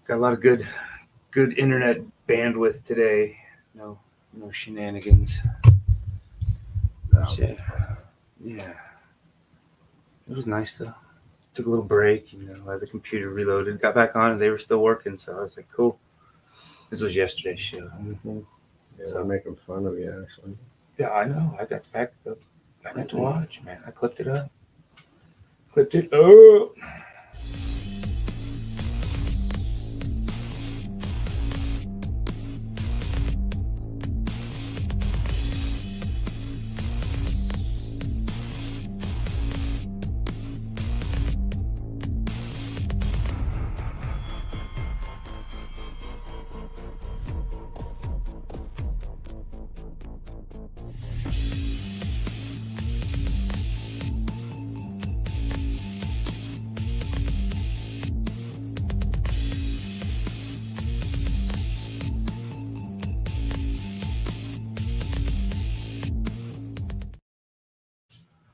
Got a lot of good internet bandwidth today. No shenanigans. Yeah. It was nice though. Took a little break, had the computer reloaded, got back on, and they were still working. So I was like, cool. This was yesterday's show. Mm-hmm. Yeah, So they're making fun of you, actually. yeah, I know. I got to watch, man. I clipped it up. Clipped it up.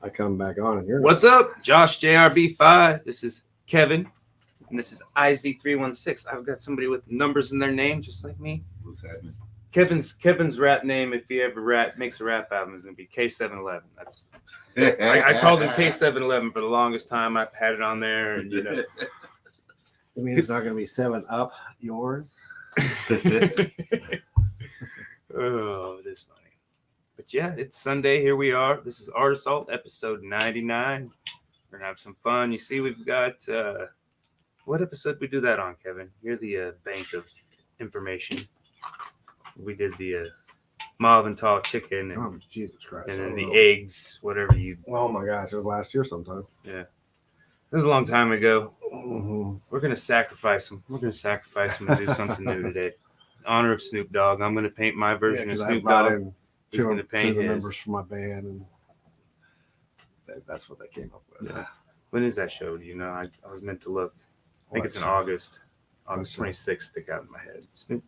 I come back on and you're What's up? Josh JRB5. This is Kevin. And this is IZ316. I've got somebody with numbers in their name, just like me. What's happening? Kevin's rap name, if he ever makes a rap album, is gonna be K711. That's I called him K711 for the longest time. I've had it on there, and You mean it's not going to be 7 Up yours? Oh, it is funny. But yeah, it's Sunday. Here we are. This is Art Assault, episode 99. We're gonna have some fun. You see, we've got what episode did we do that on, Kevin? You're the bank of information. We did the Marvin Tall chicken and, Jesus Christ. and then the eggs, whatever you. Oh my gosh, it was last year sometime. Yeah, it was a long time ago. Mm-hmm. We're gonna sacrifice him. We're gonna sacrifice him and do something new today. In honor of Snoop Dogg, I'm gonna paint my version of Snoop Dogg. He's gonna paint the his. members from my band, and that's what they came up with. Yeah. When is that show? Do you know? I was meant to look. I think it's in August 26th. Stick out in my head. Snoop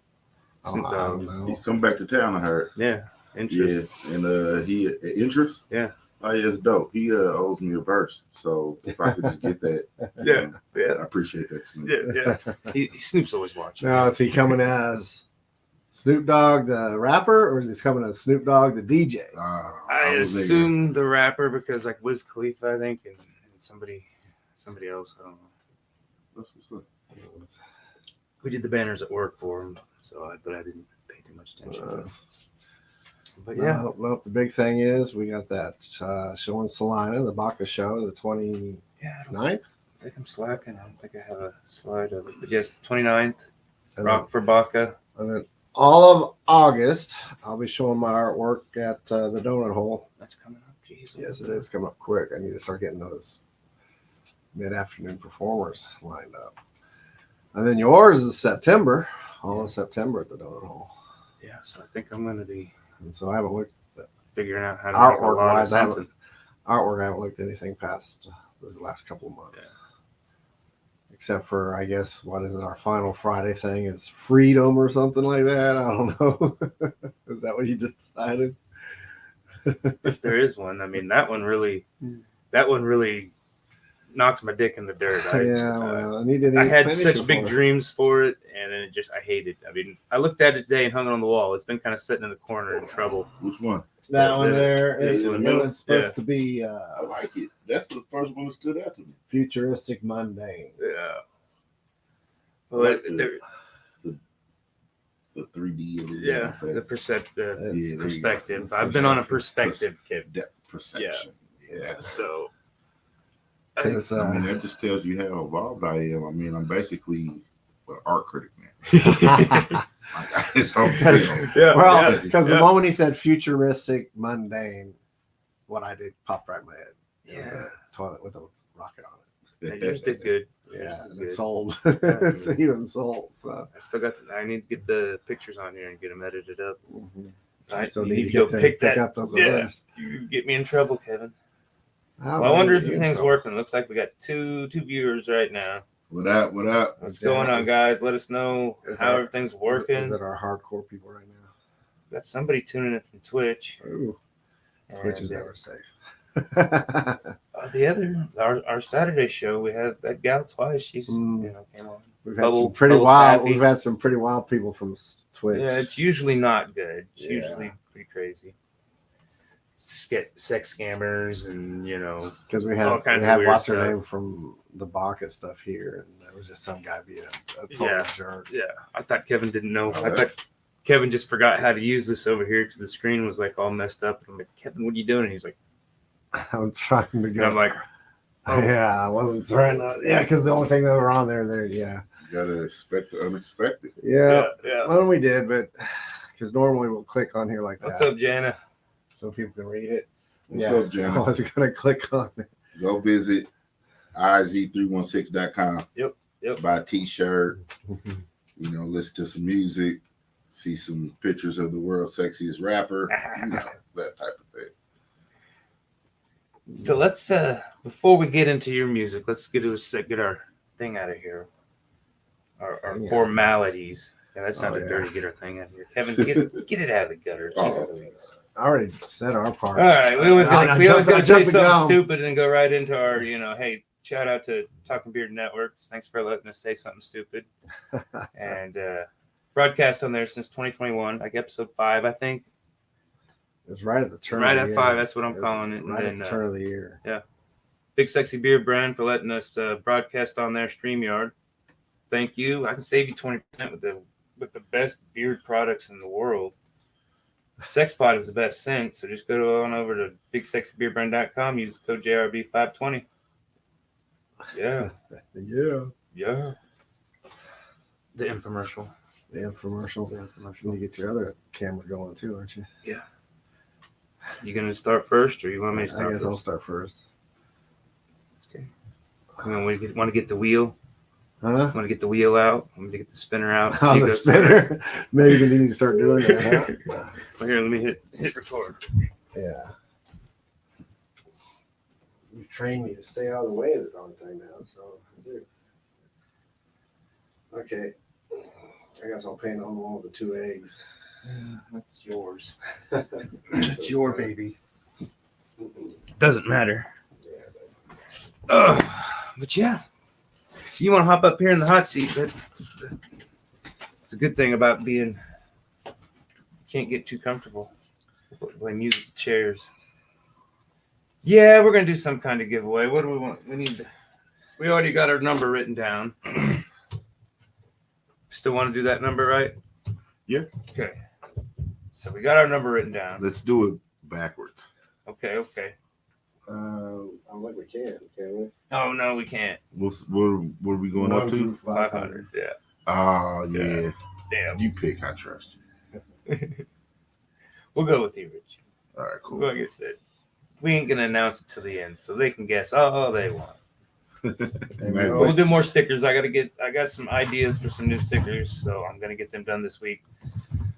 Dogg. He's come back to town, I heard. Yeah, interest. Yeah, and he interest. Yeah. Oh yeah, it's dope. He owes me a verse, so if I could just get that, Yeah. I appreciate that, Snoop. Yeah. Snoop's always watching. Now is he coming as Snoop Dogg the rapper, or is he coming as Snoop Dogg the DJ? I assume the rapper, because like Wiz Khalifa, I think, and somebody else. I don't know. That's what's up. We did the banners at work for him, but I didn't pay too much attention. But yeah, no, the big thing is we got that show in Salina, the Baca show, the 29th. I think I'm slacking. I don't think I have a slide of it. But yes, 29th, Rock for Baca. And then all of August, I'll be showing my artwork at the Donut Hole. That's coming up. Jeez. Yes, it is coming up quick. I need to start getting those mid-afternoon performers lined up. And then yours is September, all of September at the Donut Hole. Yeah, so I think I'm going to be. And so I haven't looked at figuring out how to artwork wise. I haven't looked at anything past the last couple of months. Yeah. Except for, I guess, what is it? Our final Friday thing is Freedom or something like that. I don't know. Is that what you decided? If there is one, I mean, that one really knocked my dick in the dirt. I had such big dreams for it, and then I hate it. I mean, I looked at it today and hung it on the wall. It's been kind of sitting in the corner in trouble. Which one? That one there. It was supposed to be. I like it. That's the first one that stood out to me. Futuristic mundane. Yeah. Well, the 3D. Yeah, the perspective. I've been on a perspective kick. Perception. Yeah. So. I mean, that just tells you how evolved I am. I mean, I'm basically an art critic now. It's because the moment he said futuristic, mundane, what I did popped right in my head. It was a toilet with a rocket on it. You just did good. Yeah, it sold. It's even sold. So I need to get the pictures on here and get them edited up. Mm-hmm. I still need to go pick up those others. You get me in trouble, Kevin. Well, I wonder if everything's working. Looks like we got two viewers right now. What up? What's going on, guys? Let us know how everything's working. Is it our hardcore people right now? Got somebody tuning in from Twitch. Ooh. Twitch is never safe. Our Saturday show, we had that gal twice. She's came on. We've had some pretty wild. Staffy. We've had some pretty wild people from Twitch. Yeah, it's usually not good. It's usually pretty crazy. Sex scammers and because we all had kinds of weird what's stuff. her name from the Baka stuff here, and there was just some guy being a total jerk. Yeah, I thought Kevin didn't know. I thought Kevin just forgot how to use this over here because the screen was like all messed up. And I'm like, Kevin, what are you doing? And he's like, I'm trying to go. And I'm like, oh. Yeah, I wasn't trying to. Yeah, because the only thing that were on there. Yeah, you gotta expect the unexpected. Yeah. Well, we did, but because normally we'll click on here like that. What's up, Jana? So people can read it. What's up, Jana? I was gonna click on it. Go visit iz316.com. Yep. Buy a t-shirt. Listen to some music. See some pictures of the world's sexiest rapper. That type of thing. So let's before we get into your music, let's get our thing out of here. Our formalities. Yeah, that sounded dirty. Get our thing out of here, Kevin. Get it out of the gutter. Jesus. I already said our part. All right, we always gonna say something stupid and go right into our, hey, shout out to Talking Beard Networks. Thanks for letting us say something stupid. And broadcast on there since 2021, like episode 5, I think. It's right at the turn. Right of the at year. 5, that's what I'm calling it. Right at the turn of the year. Yeah. Big Sexy Beard brand for letting us broadcast on their StreamYard. Thank you. I can save you 20% with the best beard products in the world. SexPod is the best scent, so just go on over to bigsexybeardbrand.com. Use the code JRB520. Yeah. Yeah. The infomercial. The infomercial. You get your other camera going too, aren't you? Yeah. You gonna start first, or you want me to start? I guess first? I'll start first. Okay. Want to get the wheel? Huh? Want to get the wheel out? Want me to get the spinner out? On the spinner. Maybe you need to start doing that. Huh? Well, here, let me hit record. Yeah. You trained me to stay out of the way of the darn thing now, so I do. Okay. I guess I'll paint on the one with the 2 eggs. That's yours. It's your baby. Doesn't matter. But yeah. You want to hop up here in the hot seat. It's a good thing about being... Can't get too comfortable. Play music chairs. Yeah, we're going to do some kind of giveaway. What do we want? We already got our number written down. Still want to do that number, right? Yeah. Okay. So we got our number written down. Let's do it backwards. Okay. I think we can we? Oh, no, we can't. What are we going up to? 500. Yeah. Oh, yeah. Damn. You pick. I trust you. We'll go with you, Rich. All right, cool. Like I said, we ain't going to announce it till the end, so they can guess all they want. We'll do more stickers. I got some ideas for some new stickers, so I'm going to get them done this week.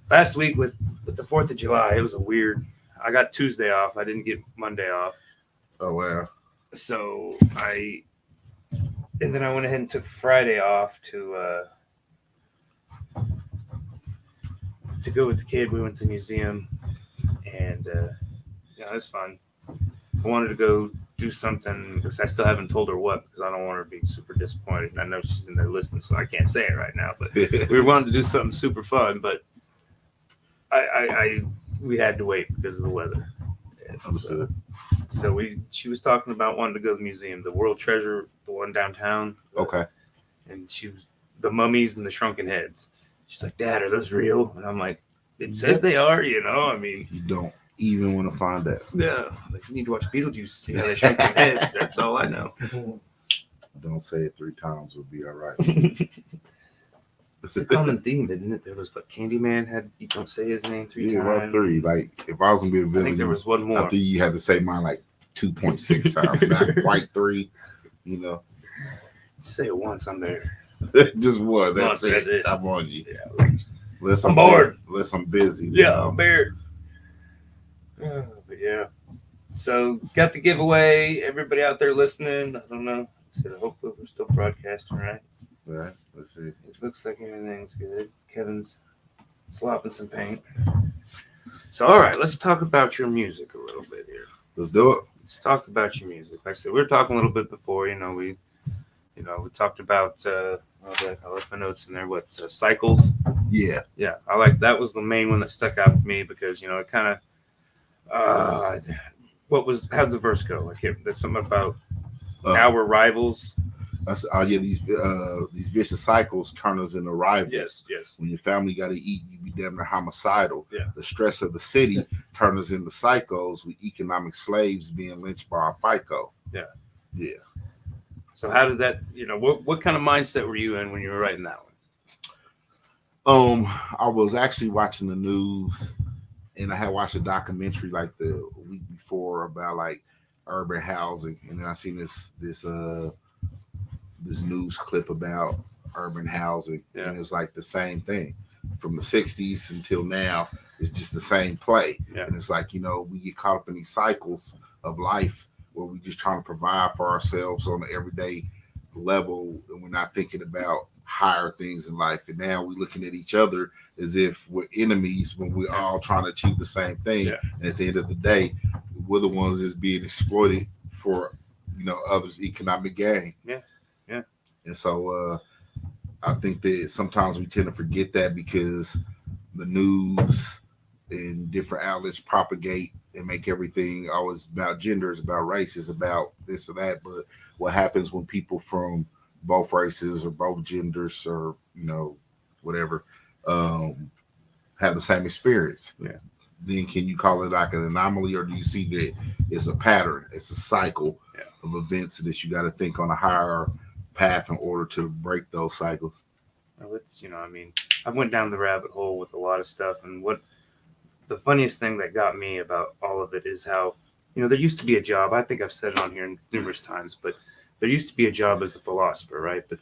Last week with the 4th of July, it was I got Tuesday off. I didn't get Monday off. Oh, wow. So then I went ahead and took Friday off to go with the kid. We went to the museum, and it was fun. I wanted to go do something because I still haven't told her what, because I don't want her to be super disappointed. And I know she's in there listening, so I can't say it right now. But we wanted to do something super fun, but we had to wait because of the weather. So she was talking about wanting to go to the museum, the World Treasure, the one downtown. Okay. And she was the mummies and the shrunken heads. She's like, Dad, are those real? And I'm like, it says they are, I mean. You don't even want to find out. Yeah. Like, you need to watch Beetlejuice to see how they shrunk their heads. That's all I know. Don't say it 3 times. We'll be all right. It's a common theme, isn't it? There was, but Candyman had, you don't say his name 3 times. Yeah, well, 3. Like, if I was going to be a villain, I think there was one more. I think you had to say mine like 2.6 times. Not quite 3, Say it once, I'm there. Just one. That's That's it. I'm on you. Yeah. Unless I'm bored. Unless I'm busy. Yeah, I'm there. But yeah. So, got the giveaway. Everybody out there listening, I don't know. Hopefully we're still broadcasting, right? All right. Let's see. It looks like everything's good. Kevin's slopping some paint. So, all right, let's talk about your music a little bit here. Let's do it. let's talk about your music. Like I said, we were talking a little bit before. We talked about. I left my notes in there. What cycles? Yeah. Yeah, I like that was the main one that stuck out for me because it kind of. How's the verse go? Like there's something about now we're rivals. That's these vicious cycles turn us into rivals. Yes. When your family got to eat, you be damn near homicidal. Yeah. The stress of the city turn us into psychos. We economic slaves being lynched by our FICO. Yeah. So how did that? What kind of mindset were you in when you were writing that one? I was actually watching the news, and I had watched a documentary like the week before about like urban housing, and then I seen this news clip about urban housing, and it was like the same thing from the 60s until now. It's just the same play, and it's like we get caught up in these cycles of life where we just trying to provide for ourselves on an everyday level, and we're not thinking about higher things in life. And now we're looking at each other as if we're enemies when we're all trying to achieve the same thing. And at the end of the day, we're the ones that's being exploited for others' economic gain. And so I think that sometimes we tend to forget that because the news and different outlets propagate and make everything always about gender, it's about race, it's about this or that. But what happens when people from both races or both genders or whatever have the same experience? Then can you call it like an anomaly, or do you see that it's a pattern, it's a cycle of events that you got to think on a higher path in order to break those cycles? Well, it's I went down the rabbit hole with a lot of stuff, and what the funniest thing that got me about all of it is how there used to be a job. I think I've said it on here numerous times, but there used to be a job as a philosopher, right? But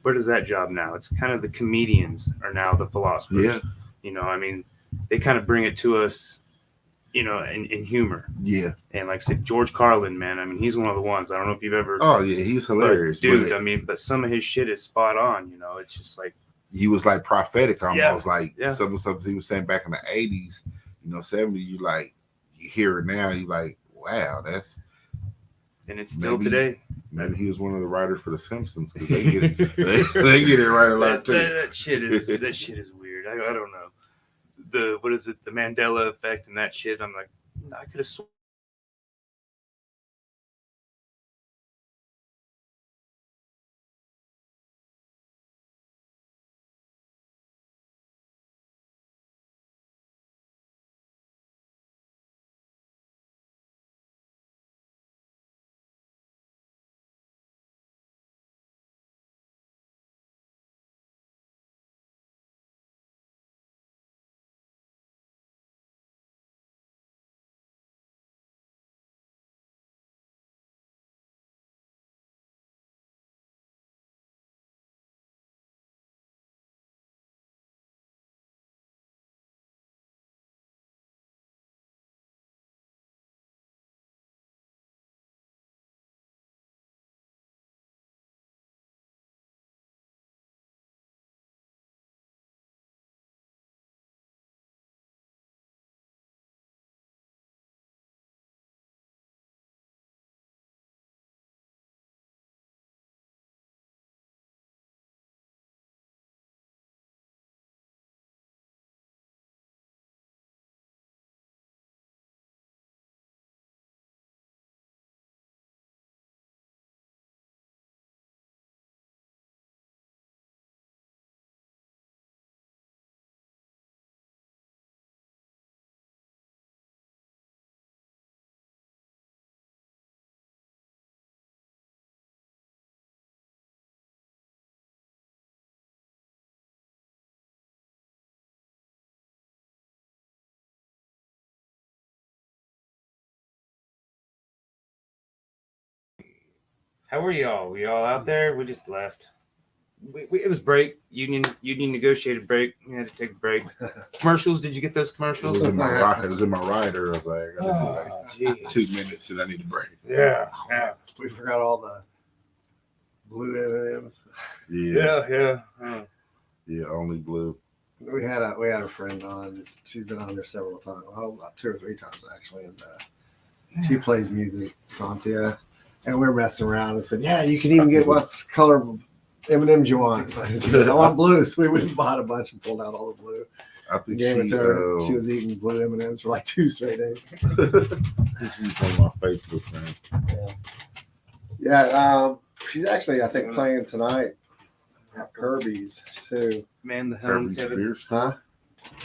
where does that job now? It's kind of the comedians are now the philosophers. They kind of bring it to us in humor. And like I said, George Carlin, man, he's one of the ones. I don't know if you've ever. Oh yeah, he's hilarious, dude. But some of his shit is spot on. It's just like he was like prophetic almost. Some of the stuff he was saying back in the 80s, 70s. You hear it now, you like, wow, that's. And it's still today. Maybe he was one of the writers for The Simpsons because they get it. they get it right a lot too. That shit is weird. I don't know. What is it? The Mandela effect and that shit. I'm like, I could have sworn. How were y'all? We all out there? We just left. It was break. Union negotiated break. We had to take a break. Commercials. Did you get those commercials? It was in my rider. I was like, I gotta do like 2 minutes and I need a break. Yeah. We forgot all the blue M&Ms. Yeah, only blue. We had a friend on. She's been on there several times. Well, about 2 or 3 times actually, and She plays music, Santia. And we were messing around and said, yeah, you can even get what color M&Ms you want. She goes, I want blue. So we went and bought a bunch and pulled out all the blue. I think Gave it to her. She was eating blue M&Ms for like 2 straight days. She's one of my Facebook friends. Yeah, she's actually, I think, playing tonight at Kirby's too. Man the helm, Kirby's Kevin. Beers. Huh?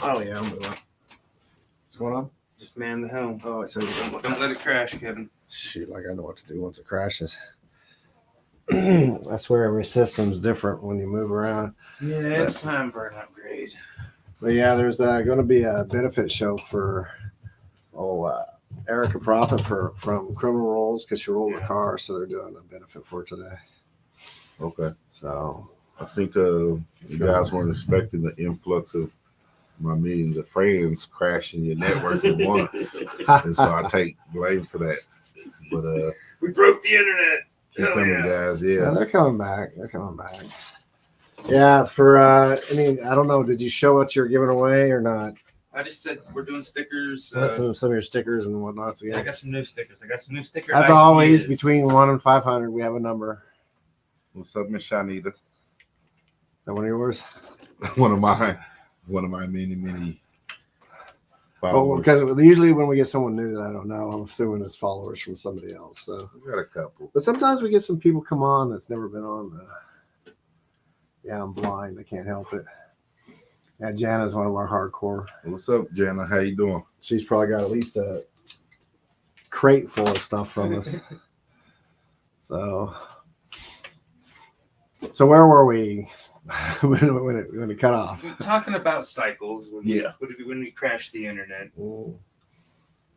Oh yeah, I'm moving. What's going on? Just man the helm. Oh, it says Don't let it crash, Kevin. shoot, like I know what to do once it crashes. I swear every system's different when you move around. Yeah, it's time for an upgrade. But yeah, there's going to be a benefit show for Erica Prophet from Criminal Rolls because she rolled her car, so they're doing a benefit for her today. Okay. So I think you guys weren't expecting the influx of my millions of friends crashing your network at once, and so I take blame for that. But we broke the internet. keep coming, guys. yeah, Yeah. they're coming back. They're coming back. Yeah, for I don't know. Did you show what you're giving away or not? I just said we're doing stickers. Some of your stickers and whatnot. So, yeah. I got some new stickers. As always, between 1 and 500, we have a number. What's up, Miss Shanita? Is that one of yours? One of my many Oh, followers. because usually when we get someone new that I don't know, I'm assuming it's followers from somebody else. So, We got a couple. but sometimes we get some people come on that's never been on. Yeah, I'm blind. I can't help it. Yeah, Jana's one of our hardcore. What's up, Jana? How you doing? She's probably got at least a crate full of stuff from us. So where were we when it cut off? We're talking about cycles. When we crashed the internet. Ooh,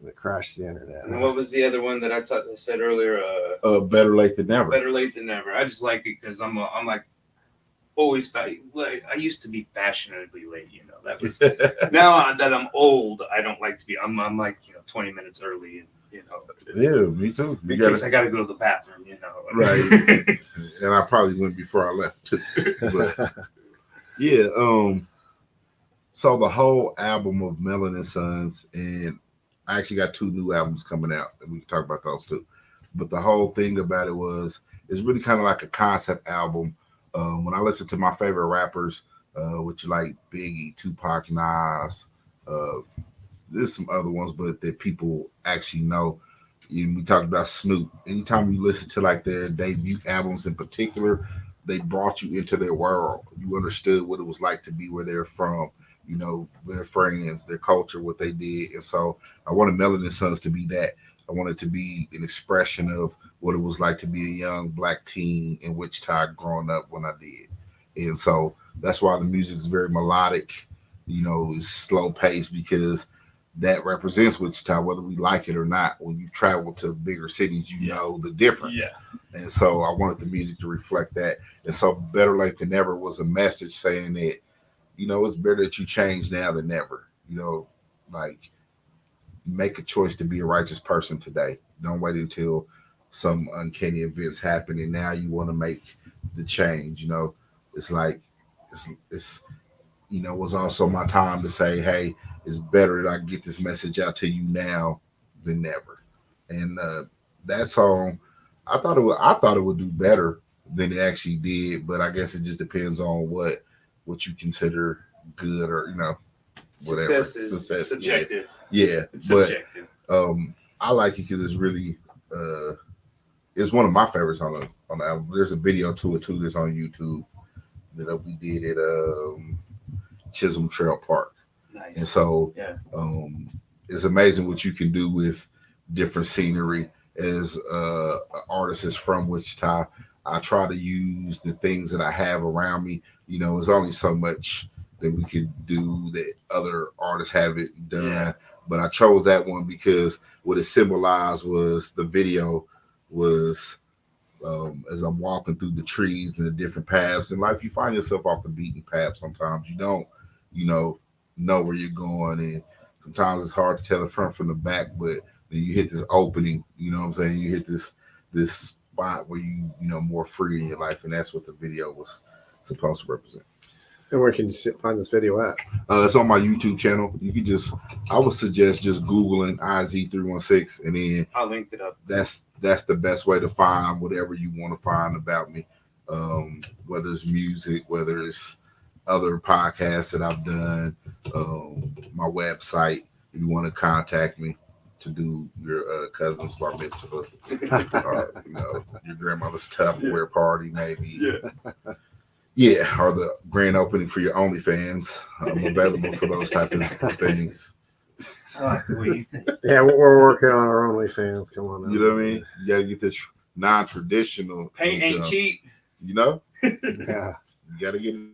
it crashed the internet. And what was the other one that I said earlier? Better late than never. Better late than never. I just like it because I'm like always like I used to be fashionably late. That was now that I'm old. I don't like to be. I'm like 20 minutes early. And, Yeah, me too. In case I got to go to the bathroom. Right. And I probably went before I left too. But yeah. So the whole album of Melon and Sons, and I actually got 2 new albums coming out, and we can talk about those too. But the whole thing about it it's really kind of like a concept album. When I listen to my favorite rappers, which like Biggie, Tupac, Nas, there's some other ones, but that people actually know. We talked about Snoop. Anytime you listen to like their debut albums in particular, they brought you into their world. You understood what it was like to be where they're from, their friends, their culture, what they did. And so I wanted Melon and Sons to be that. I wanted to be an expression of what it was like to be a young Black teen in Wichita growing up when I did. And so that's why the music is very melodic, it's slow paced because that represents Wichita, whether we like it or not. When you travel to bigger cities, you know the difference. Yeah. And so I wanted the music to reflect that. And so Better Late Than Never was a message saying that, it's better that you change now than never. Like make a choice to be a righteous person today. Don't wait until some uncanny events happen and now you want to make the change. It's like it's was also my time to say, hey, it's better that I get this message out to you now than never. And that song, I thought it would do better than it actually did, but I guess it just depends on what you consider good or whatever. Success is subjective. Yeah, it's subjective. I like it because it's really it's one of my favorites on the album. There's a video to it too that's on YouTube that we did at Chisholm Trail Park. Nice. And so it's amazing what you can do with different scenery. As an artist is from Wichita, I try to use the things that I have around me. There's only so much that we could do that other artists haven't done. Yeah. But I chose that one because what it symbolized was the video was as I'm walking through the trees and the different paths in life, you find yourself off the beaten path sometimes. You don't, know where you're going, and sometimes it's hard to tell the front from the back, but then you hit this opening, you know what I'm saying? You hit this spot where you more free in your life, and that's what the video was supposed to represent. And where can you find this video at? It's on my YouTube channel. You can I would suggest just Googling IZ316, and then I'll link it up. That's the best way to find whatever you want to find about me. Whether it's music, whether it's other podcasts that I've done, my website. If you want to contact me to do your cousin's bar mitzvah, or your grandmother's Tupperware party, maybe. Yeah, or the grand opening for your OnlyFans. I'm available for those type of things. I like the way you think. Yeah, we're working on our OnlyFans. Come on now. You know what I mean? You got to get this non-traditional. Paint ain't cheap. You know? Yeah. You got to get it.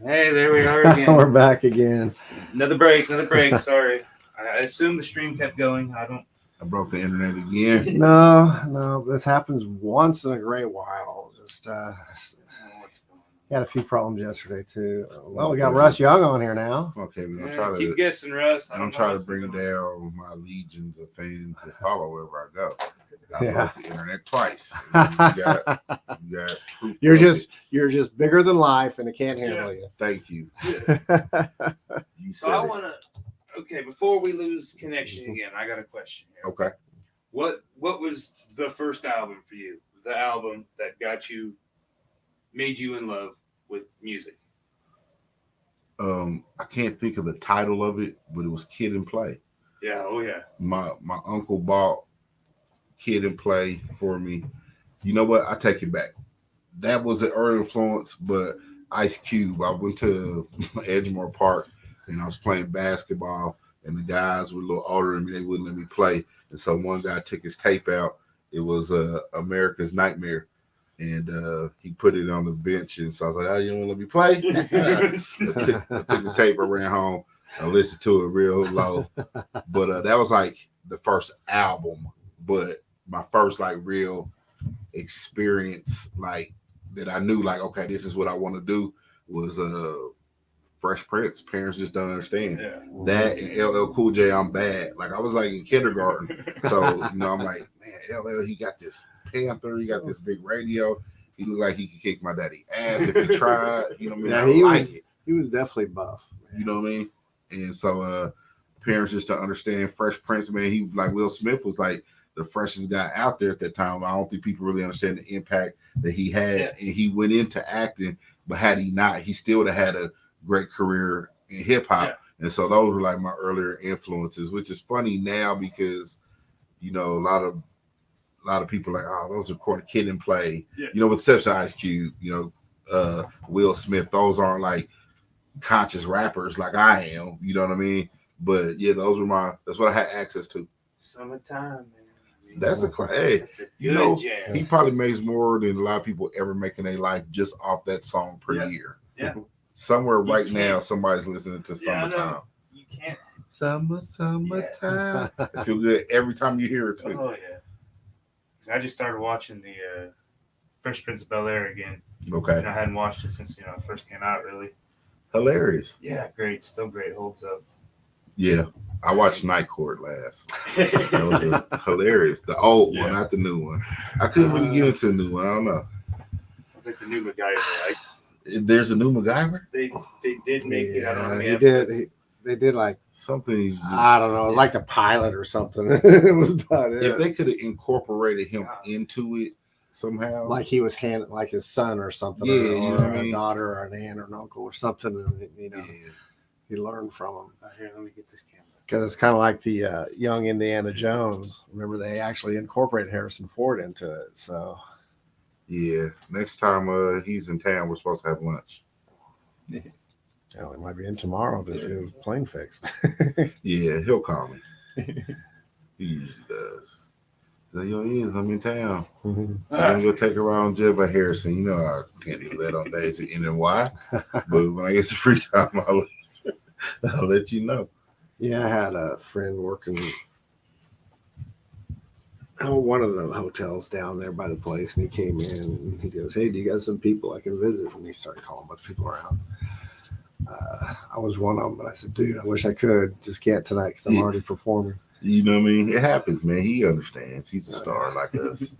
Hey, there we are again. We're back again. Another break. Sorry. I assume the stream kept going. I broke the internet again. No, this happens once in a great while. Just had a few problems yesterday too. Well, we got Russ Young on here now. Okay, we're gonna try to keep guessing, Russ. I'm trying to bring down my legions of fans that follow wherever I go. I broke the internet twice. You got you're just bigger than life, and it can't handle you. Thank you. You so I want to. Okay, before we lose connection again, I got a question here. Okay. What was the first album for you? The album that made you in love with music? I can't think of the title of it, but it was Kid and Play. Yeah, oh yeah. My uncle bought Kid and Play for me. You know what? I take it back. That was an early influence, but Ice Cube. I went to Edgemore Park and I was playing basketball, and the guys were a little older than me. They wouldn't let me play, and so one guy took his tape out. It was America's Nightmare, and he put it on the bench. And so I was like, "Oh, you don't want to let me play?" I took the tape. I ran home. I listened to it real low, but that was like the first album. But my first like real experience, like that I knew, like, okay, this is what I want to do, was Fresh Prince. Parents just don't understand. Yeah. That and LL Cool J, I'm bad. Like I was like in kindergarten, so I'm like, man, LL, he got this Panther, he got this big radio. He looked like he could kick my daddy ass if he tried. You know what I mean? Yeah, he was definitely buff. Man. You know what I mean? And so parents just to understand Fresh Prince, man, he like Will Smith was like the freshest guy out there at that time. I don't think people really understand the impact that he had. Yeah. And he went into acting, but had he not, he still would have had a great career in hip hop. Yeah. And so those were like my earlier influences, which is funny now because, you know, a lot of a lot of people are like, oh, those are corny, Kid and Play. Yeah. You know, with exception of Ice Cube, Will Smith, those aren't like conscious rappers like I am. You know what I mean? But yeah, that's what I had access to. Summertime, man. That's a hey, that's a good jam. He probably makes more than a lot of people ever make in their life just off that song per year. Yeah. Somewhere right now, somebody's listening to Summertime. You can't. Summertime. It feel good every time you hear it too. Oh yeah. I just started watching the Fresh Prince of Bel-Air again. Okay. And I hadn't watched it since it first came out. Really. Hilarious. Yeah, great. Still great. Holds up. Yeah. I watched Night Court last. That was hilarious. The old one, not the new one. I couldn't really get into the new one. I don't know. It's like the new MacGyver. Like there's a new MacGyver. They did make it. I don't know. He did. They did like something. I don't know. It was like the pilot or something. It was about it. If they could have incorporated him into it somehow, like he was like his son or something, or a daughter or an aunt or an uncle or something, and he learned from him. Here, let me get this camera. Because it's kind of like the young Indiana Jones. Remember, they actually incorporated Harrison Ford into it. So, yeah, next time he's in town, we're supposed to have lunch. Well, it might be in tomorrow to get his plane fixed. Yeah, he'll call me. He usually does. So, I'm in town. I'm gonna go take a round Jeb by Harrison. You know I can't do that on days at NY. But when I get some free time, I'll let you know. Yeah, I had a friend working one of the hotels down there by the place, and he came in and he goes, "Hey, do you got some people I can visit?" And he started calling a bunch of people around. I was one of them, but I said, "Dude, I wish I could. Just can't tonight because I'm already performing." You know what I mean? It happens, man. He understands. He's a star like us.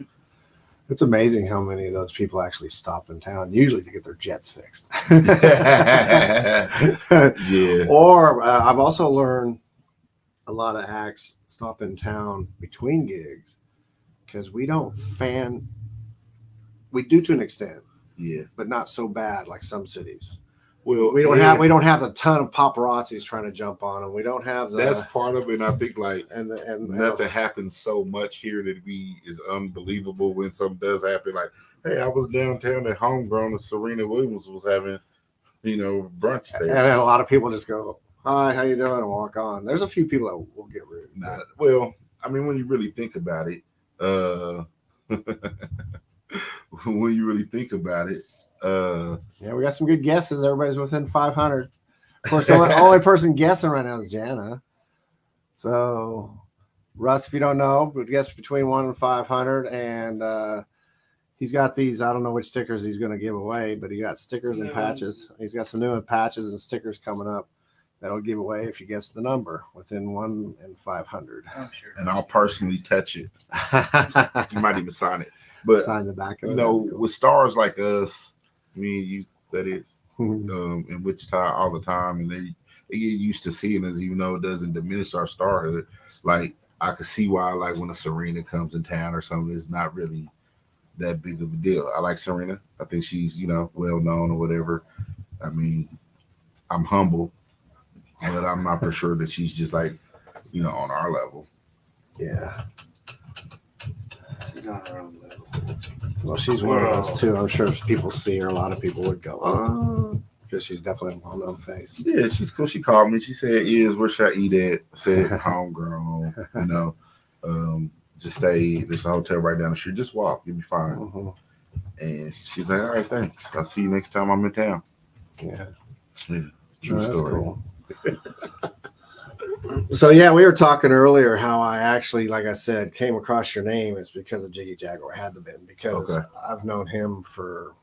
It's amazing how many of those people actually stop in town, usually to get their jets fixed. Yeah. Or I've also learned a lot of acts stop in town between gigs because we don't we do to an extent, but not so bad like some cities. Well, we don't have a ton of paparazzis trying to jump on them. We don't have that's part of it. And I think and nothing happens so much here that is unbelievable when something does happen. Like, hey, I was downtown at Homegrown and Serena Williams was having, brunch there. And then a lot of people just go, "Hi, how you doing?" and walk on. There's a few people that will get rude. Well, I mean, when you really think about it, yeah, we got some good guesses. Everybody's within 500. Of course, the only person guessing right now is Jana. So, Russ, if you don't know, would guess between 1 and 500, and he's got these. I don't know which stickers he's going to give away, but he got stickers and patches. He's got some new patches and stickers coming up that'll give away if you guess the number within 1 and 500. I'm sure. And I'll personally touch it. You might even sign it. But sign the back of it. With stars like us, me and you, that is, in Wichita all the time, and they get used to seeing us, even though it doesn't diminish our starhood. Like, I could see why, like, when a Serena comes in town or something, it's not really that big of a deal. I like Serena. I think she's, well known or whatever. I mean, I'm humble, but I'm not for sure that she's just like, on our level. Yeah. She's on her own level. Well, she's one of those too. I'm sure if people see her, a lot of people would go, "Oh," because she's definitely a well-known face. Yeah, she's cool. She called me. She said, "Where should I eat at?" I said, "Homegrown." Just stay. There's a hotel right down the street. Just walk. You'll be fine. Mm-hmm. And she's like, "All right, thanks. I'll see you next time I'm in town." Yeah. True story. Cool. So yeah, we were talking earlier how I actually, like I said, came across your name. It's because of Jiggy Jaguar. Had to been because I've known him for.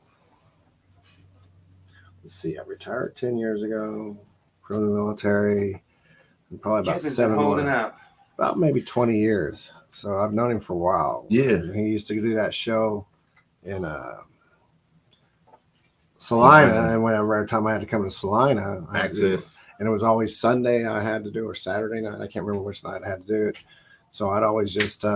Let's see, I retired 10 years ago from the military, and probably about about maybe 20 years. So I've known him for a while. Yeah, and he used to do that show in Salina, and every time I had to come to Salina, and it was always Sunday I had to do, or Saturday night. I can't remember which night I had to do it. So I'd always just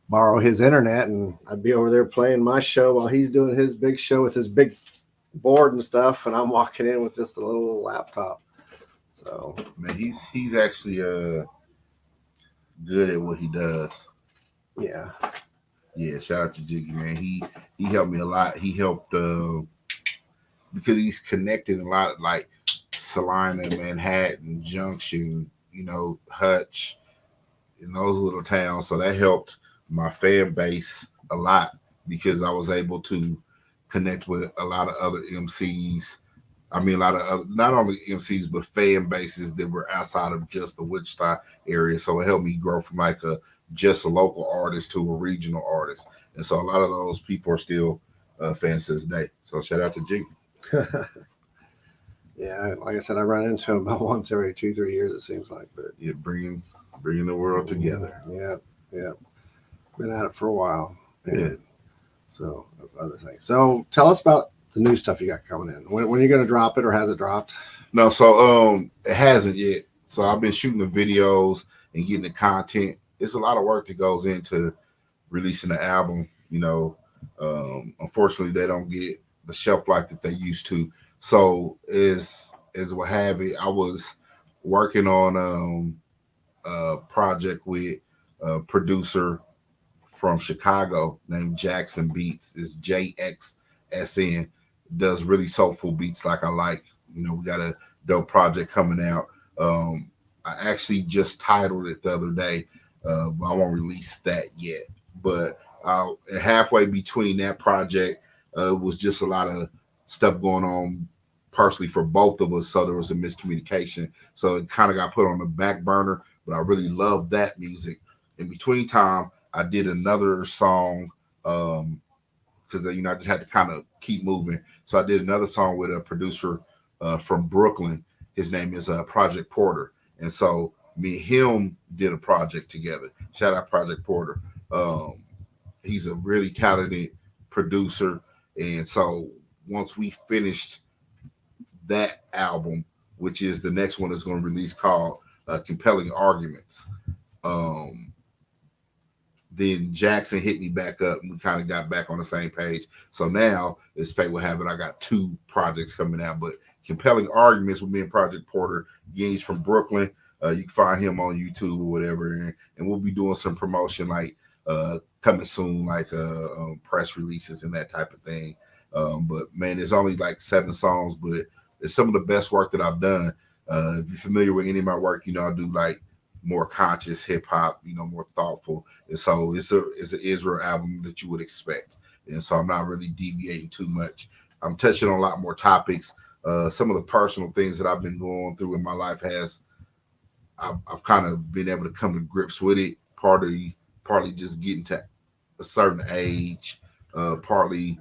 borrow his internet, and I'd be over there playing my show while he's doing his big show with his big board and stuff, and I'm walking in with just a little laptop. So, man, he's actually good at what he does. Yeah. Yeah, shout out to Jiggy, man. He helped me a lot. He helped because he's connected a lot, like Salina, Manhattan, Junction, Hutch, in those little towns. So that helped my fan base a lot because I was able to connect with a lot of other MCs. I mean, a lot of other, not only MCs, but fan bases that were outside of just the Wichita area. So it helped me grow from like just a local artist to a regional artist. And so a lot of those people are still fans to this day. So shout out to Jiggy. Yeah, like I said, I run into him about once every 2-3 years. It seems like, but Yeah, bringing the world together. Yeah. Been at it for a while. And Yeah. So other things. So tell us about the new stuff you got coming in. When are you going to drop it, or has it dropped? No, so it hasn't yet. So I've been shooting the videos and getting the content. It's a lot of work that goes into releasing the album. Unfortunately, they don't get the shelf life that they used to. So as what have it, I was working on a project with a producer from Chicago named Jackson Beats. It's JXSN. Does really soulful beats like I like. We got a dope project coming out. I actually just titled it the other day, but I won't release that yet. But halfway between that project, was just a lot of stuff going on personally for both of us. So there was a miscommunication. So it kind of got put on the back burner, but I really love that music. In between time, I did another song because I just had to kind of keep moving. So I did another song with a producer from Brooklyn. His name is Project Porter, and so me and him did a project together. Shout out Project Porter. He's a really talented producer, and so once we finished that album, which is the next one is going to release called Compelling Arguments. Then Jackson hit me back up and we kind of got back on the same page. So now, as fate will have it, I got 2 projects coming out. But Compelling Arguments with me and Project Porter. He's from Brooklyn. You can find him on YouTube or whatever. And we'll be doing some promotion like coming soon, like press releases and that type of thing. But man, it's only like 7 songs, but it's some of the best work that I've done. If you're familiar with any of my work, I do like more conscious hip hop, more thoughtful. And so it's an Israel album that you would expect. And so I'm not really deviating too much. I'm touching on a lot more topics. Some of the personal things that I've been going through in my life I've kind of been able to come to grips with it. Partly just getting to a certain age, partly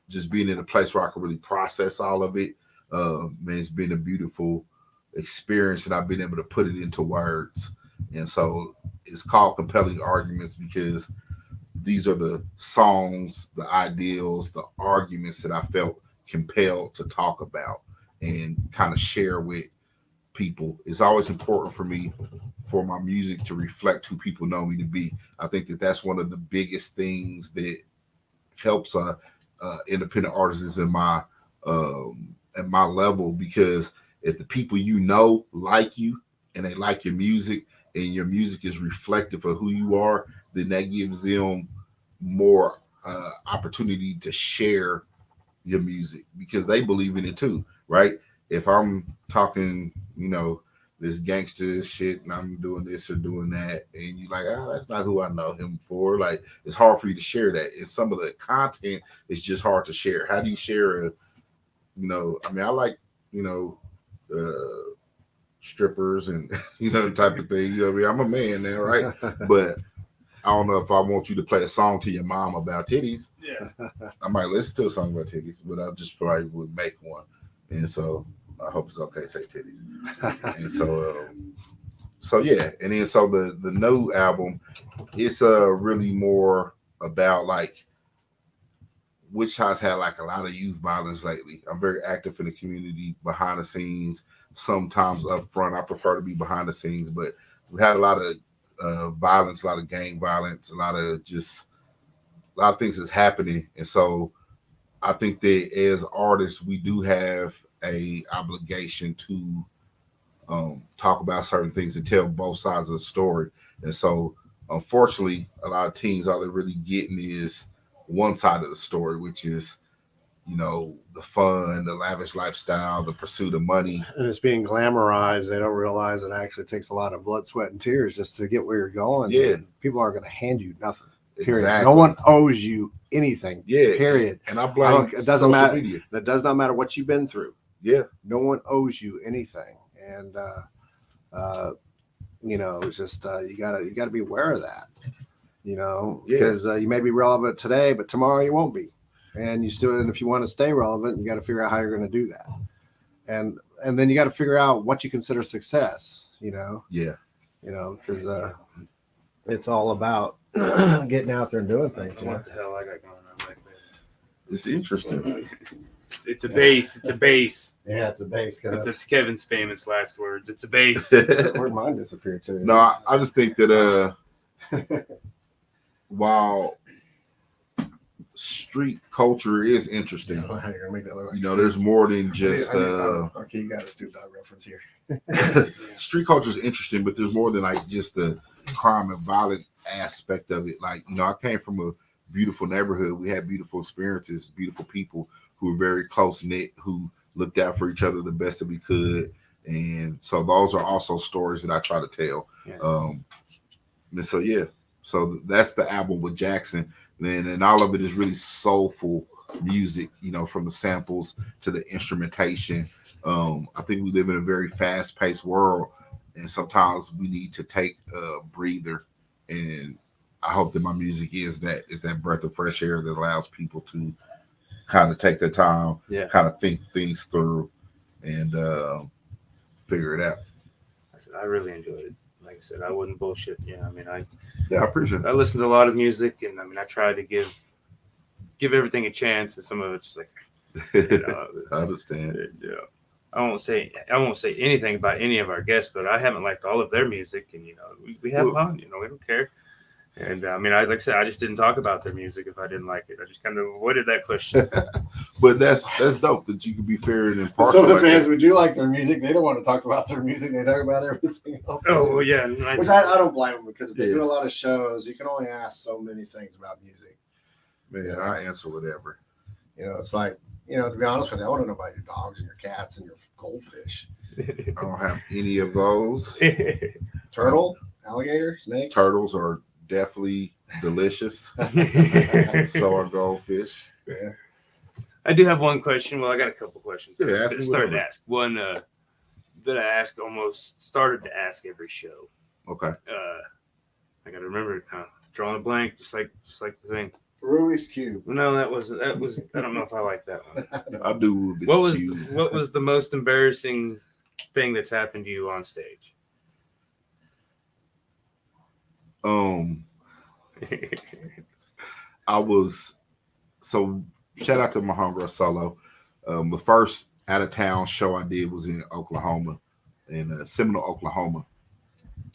just being in a place where I can really process all of it. Man, it's been a beautiful experience, and I've been able to put it into words. And so it's called Compelling Arguments because these are the songs, the ideals, the arguments that I felt compelled to talk about and kind of share with people. It's always important for me for my music to reflect who people know me to be. I think that that's one of the biggest things that helps independent artists in my at my level, because if the people like you and they like your music and your music is reflective of who you are, then that gives them more opportunity to share your music because they believe in it too, right? If I'm talking, this gangster shit and I'm doing this or doing that, and you're like, that's not who I know him for. Like, it's hard for you to share that. And some of the content is just hard to share. How do you share I like, strippers and type of thing. I'm a man now, right? But I don't know if I want you to play a song to your mom about titties. Yeah. I might listen to a song about titties, but I just probably would make one. And so I hope it's okay to say titties. And so yeah. And then so the new album, it's really more about like Wichita's had like a lot of youth violence lately. I'm very active in the community, behind the scenes, sometimes up front. I prefer to be behind the scenes, but we had a lot of violence, a lot of gang violence, a lot of things that's happening. And so I think that as artists, we do have a obligation to talk about certain things and tell both sides of the story. And so unfortunately, a lot of teens, all they're really getting is one side of the story, which is, the fun, the lavish lifestyle, the pursuit of money. And it's being glamorized. They don't realize it actually takes a lot of blood, sweat, and tears just to get where you're going. Yeah. And people aren't going to hand you nothing. Period. Exactly. No one owes you anything. Yeah. Period. And I blame it doesn't matter. media. It does not matter what you've been through. Yeah. No one owes you anything. And it's just you gotta be aware of that. Because you may be relevant today, but tomorrow you won't be. And if you want to stay relevant, you got to figure out how you're going to do that. And then you got to figure out what you consider success, Yeah. Because it's all about getting out there and doing things. What the hell I got going on back there? It's interesting. It's a bass. It's a bass. Yeah, it's a bass. That's Kevin's famous last words. It's a bass. Where'd mine disappear to? No, I just think that while street culture is interesting, I don't know how you're gonna make that look like there's more than just okay, you got a Snoop Dogg reference here. Street culture is interesting, but there's more than like just the crime and violent aspect of it. Like, I came from a beautiful neighborhood. We had beautiful experiences, beautiful people who were very close knit, who looked out for each other the best that we could. And so those are also stories that I try to tell. Yeah. And so that's the album with Jackson. And all of it is really soulful music, from the samples to the instrumentation. I think we live in a very fast-paced world, and sometimes we need to take a breather. And I hope that my music is that breath of fresh air that allows people to kind of take their time, kind of think things through, and figure it out. I really enjoyed it. Like I said, I wouldn't bullshit. I appreciate it. I listened to a lot of music, and I tried to give everything a chance, and some of it's just like, I understand. I won't say anything about any of our guests, but I haven't liked all of their music, and we have fun. We don't care. And like I said, I just didn't talk about their music if I didn't like it. I just kind of avoided that question. But that's dope that you can be fair and impartial. So the bands, would you like their music? They don't want to talk about their music. They talk about everything else. Oh, well, yeah. Which I don't blame them, because if they do a lot of shows, you can only ask so many things about music. Man, I answer whatever. It's like, to be honest with you, I want to know about your dogs and your cats and your goldfish. I don't have any of those. Turtle, alligator, snakes. Turtles are definitely delicious. So are goldfish. Yeah. I do have one question. Well, I got a couple questions that I started to whatever. ask. One that I started to ask every show. Okay. I got to remember it now. Drawing a blank, just like the thing. Rubik's Cube. No, that was. I don't know if I like that one. I do Rubik's Cube. What was the most embarrassing thing that's happened to you on stage? Shout out to my homegirl Solo. The first out of town show I did was in Oklahoma, in Seminole, Oklahoma.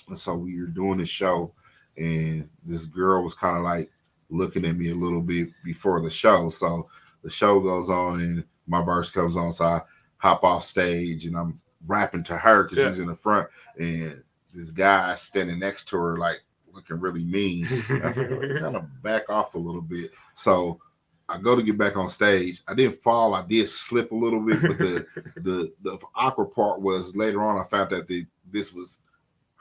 And so we were doing this show, and this girl was kind of like looking at me a little bit before the show. So the show goes on, and my verse comes on, so I hop off stage, and I'm rapping to her because she's in the front, and this guy standing next to her, like, looking really mean. I was like, kind of back off a little bit. So I go to get back on stage. I didn't fall. I did slip a little bit, but the awkward part was later on I found out that this was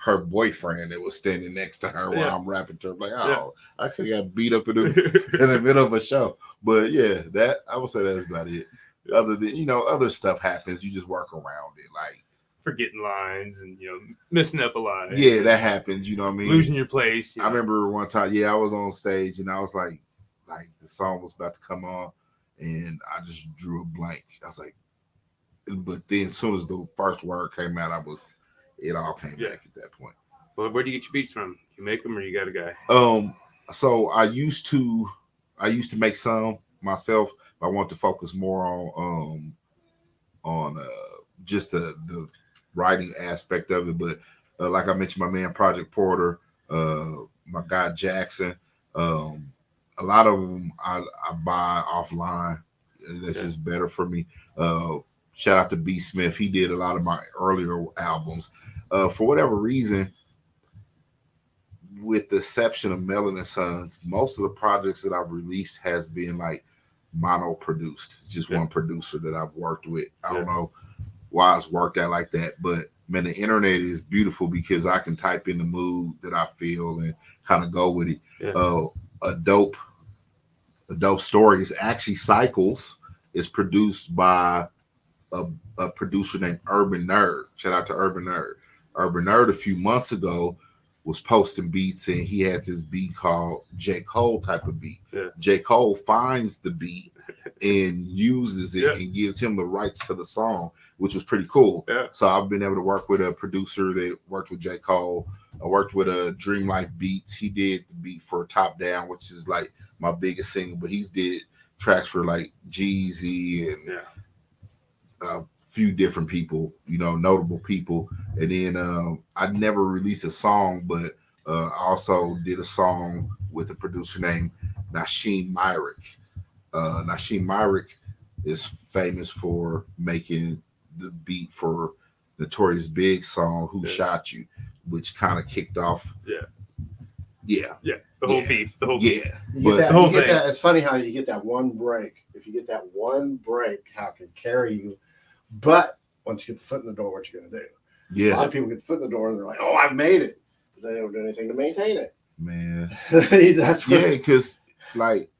her boyfriend that was standing next to her while I'm rapping to her. Like, I could have got beat up in the middle of a show. But yeah, that I would say that's about it. Other than, other stuff happens. You just work around it. Like forgetting lines and, messing up a line. Yeah, that happens. You know what I mean? Losing your place. I remember one time, I was on stage and I was like the song was about to come on and I just drew a blank. I was like, but then as soon as the first word came out, it all came back at that point. Well, where do you get your beats from? You make them or you got a guy? So I used to make some myself. But I want to focus more on just the writing aspect of it. But like I mentioned, my man Project Porter, my guy Jackson, a lot of them I buy offline. That's just better for me. Shout out to B Smith. He did a lot of my earlier albums. For whatever reason, with the exception of Melon and Sons, most of the projects that I've released has been like mono produced. It's just one producer that I've worked with. I don't know why it's worked out like that, but man, the internet is beautiful because I can type in the mood that I feel and kind of go with it. A dope story is actually Cycles. Is produced by a producer named Urban Nerd. Shout out to Urban Nerd. Urban Nerd a few months ago was posting beats, and he had this beat called J. Cole type of beat. J. Cole finds the beat and uses it and gives him the rights to the song, which was pretty cool. So I've been able to work with a producer that worked with J. Cole. I worked with a Dream Life Beats. He did the beat for Top Down, which is like my biggest single, but he's did tracks for like Jeezy and a few different people, notable people. And then I never released a song, but I also did a song with a producer named Nasheem Myrick. Nasheem Myrick is famous for making the beat for Notorious Big song "Who Shot You," which kind of kicked off. The whole beef. You get that. It's funny how you get that one break. If you get that one break, how it can carry you. But once you get the foot in the door, what you gonna do? A lot of people get the foot in the door and they're like, "Oh, I've made it," but they don't do anything to maintain it. Man, that's because like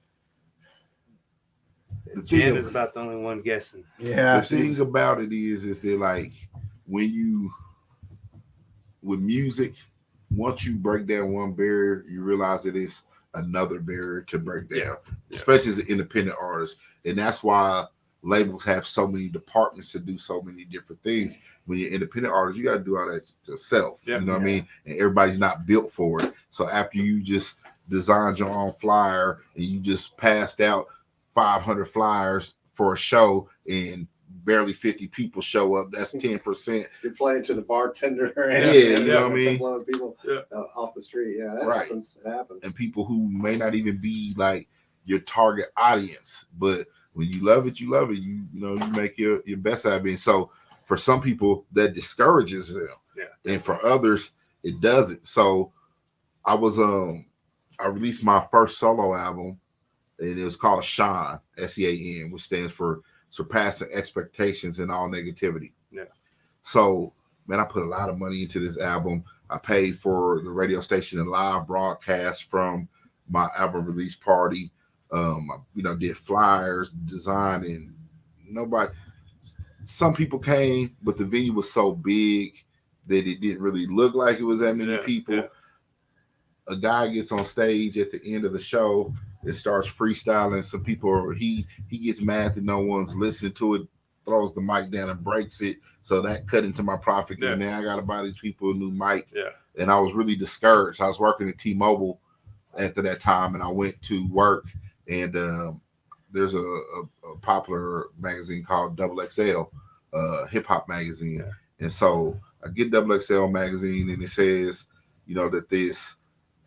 Jen is about the only one guessing. The thing about it is that like with music, once you break down one barrier, you realize that it's another barrier to break down, especially as an independent artist. And that's why labels have so many departments to do so many different things. When you're independent artist, you got to do all that yourself. You know what I mean? And everybody's not built for it. So after you just designed your own flyer and you just passed out 500 flyers for a show and barely 50 people show up, that's 10%. You're playing to the bartender you know what I mean? A couple other people off the street. That happens. It happens. And people who may not even be like your target audience, but when you love it, you love it. You make your best out of it. So for some people that discourages them, and for others it doesn't. So I released my first solo album, and it was called Shine, SEAN, which stands for Surpassing Expectations and All Negativity. So man, I put a lot of money into this album. I paid for the radio station and live broadcast from my album release party. Did flyers, design, and some people came, but the venue was so big that it didn't really look like it was that many people. A guy gets on stage at the end of the show and starts freestyling. Some people, he gets mad that no one's listening to it, throws the mic down and breaks it. So that cut into my profit because now I got to buy these people a new mic. And I was really discouraged. I was working at T-Mobile after that time, and I went to work. And there's a popular magazine called XXL, hip hop magazine. And so I get XXL magazine, and it says, that this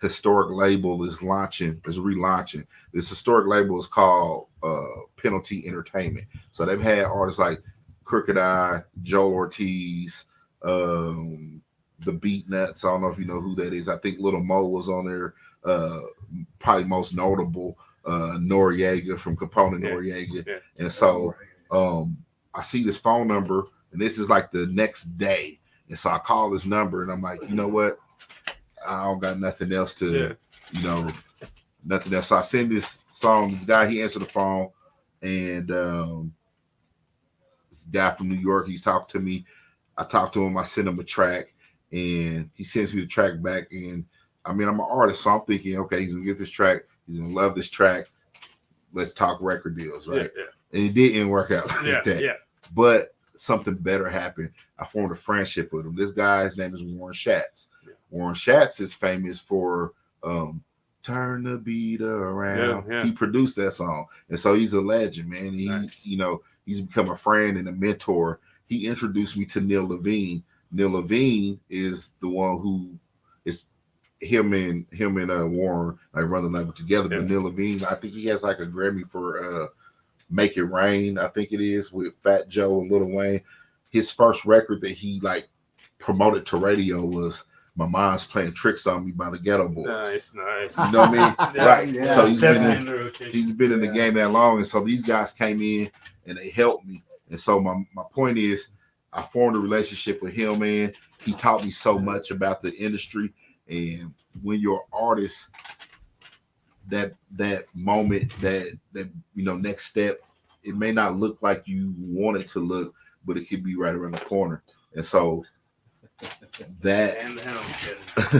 historic label is relaunching. This historic label is called Penalty Entertainment. So they've had artists like Crooked Eye, Joel Ortiz, the Beat Nuts. I don't know if you know who that is. I think Little Mo was on there. Probably most notable. Noriega from Component Noriega. And so I see this phone number, and this is like the next day. And so I call this number, and I'm like, you know what? I don't got nothing else to, nothing else. So I send this song. This guy, he answered the phone, and this guy from New York, he's talking to me. I talk to him. I send him a track, and he sends me the track back. And I mean, I'm an artist, so I'm thinking, okay, he's gonna get this track. He's gonna love this track. Let's talk record deals, right? And it didn't work out like that. But something better happened. I formed a friendship with him. This guy's name is Warren Schatz. Warren Schatz is famous for Turn the Beat Around. He produced that song. And so he's a legend, man. He's become a friend and a mentor. He introduced me to Neil Levine. Neil Levine is the one who is him and Warren like run the label together. But Neil Levine, I think he has like a Grammy for Make It Rain, I think it is, with Fat Joe and Lil Wayne. His first record that he like promoted to radio was my mind's playing tricks on me by the Ghetto Boys. Nice. You know what I mean? Yeah. Right. Yeah. So It's he's been definitely in, in the rotation. he's been in the game that long, and so these guys came in and they helped me. And so my point is, I formed a relationship with him, man. He taught me so much about the industry, and when you're an artist, that moment, that next step, it may not look like you want it to look, but it could be right around the corner. And so that And the helm.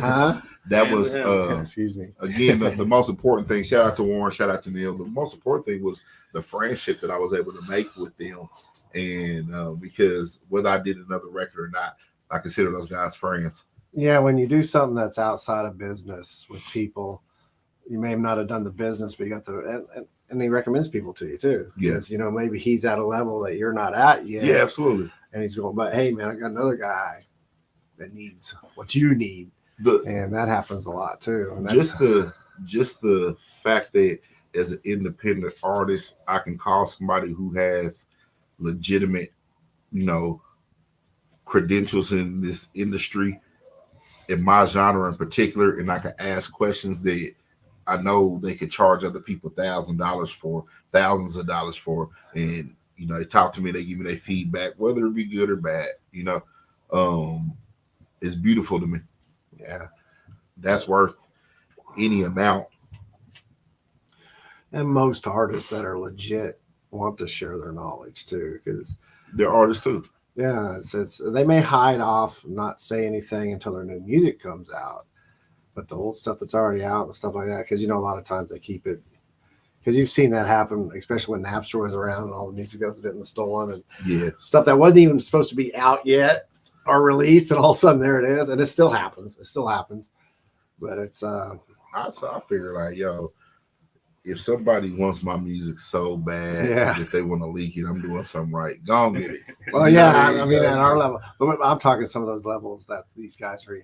Huh? that And was the helm. Excuse me. again the most important thing. Shout out to Warren, shout out to Neil. The most important thing was the friendship that I was able to make with them, and because whether I did another record or not, I consider those guys friends. Yeah, when you do something that's outside of business with people, you may not have done the business, but you got the and he recommends people to you too. Yes. Because maybe he's at a level that you're not at yet. Yeah, absolutely. And he's going, but hey man, I got another guy that needs what you need. The And that happens a lot too. And just the fact that as an independent artist, I can call somebody who has legitimate, credentials in this industry, in my genre in particular, and I can ask questions that I know they could charge other people $1,000 for, thousands of dollars for, and they talk to me, they give me their feedback, whether it be good or bad. It's beautiful to me. yeah. That's worth any amount. And most artists that are legit want to share their knowledge too, because They're artists too. yeah, it's they may hide off, not say anything until their new music comes out, but the old stuff that's already out and stuff like that, because a lot of times they keep it, because you've seen that happen, especially when Napster was around and all the music that was getting stolen and Yeah. stuff that wasn't even supposed to be out yet or released, and all of a sudden there it is, and it still happens. It still happens, but it's I figure like, if somebody wants my music so bad that they want to leak it, I'm doing something right. Go on, get it. well, yeah. I mean, at our level, but I'm talking some of those levels that these guys are,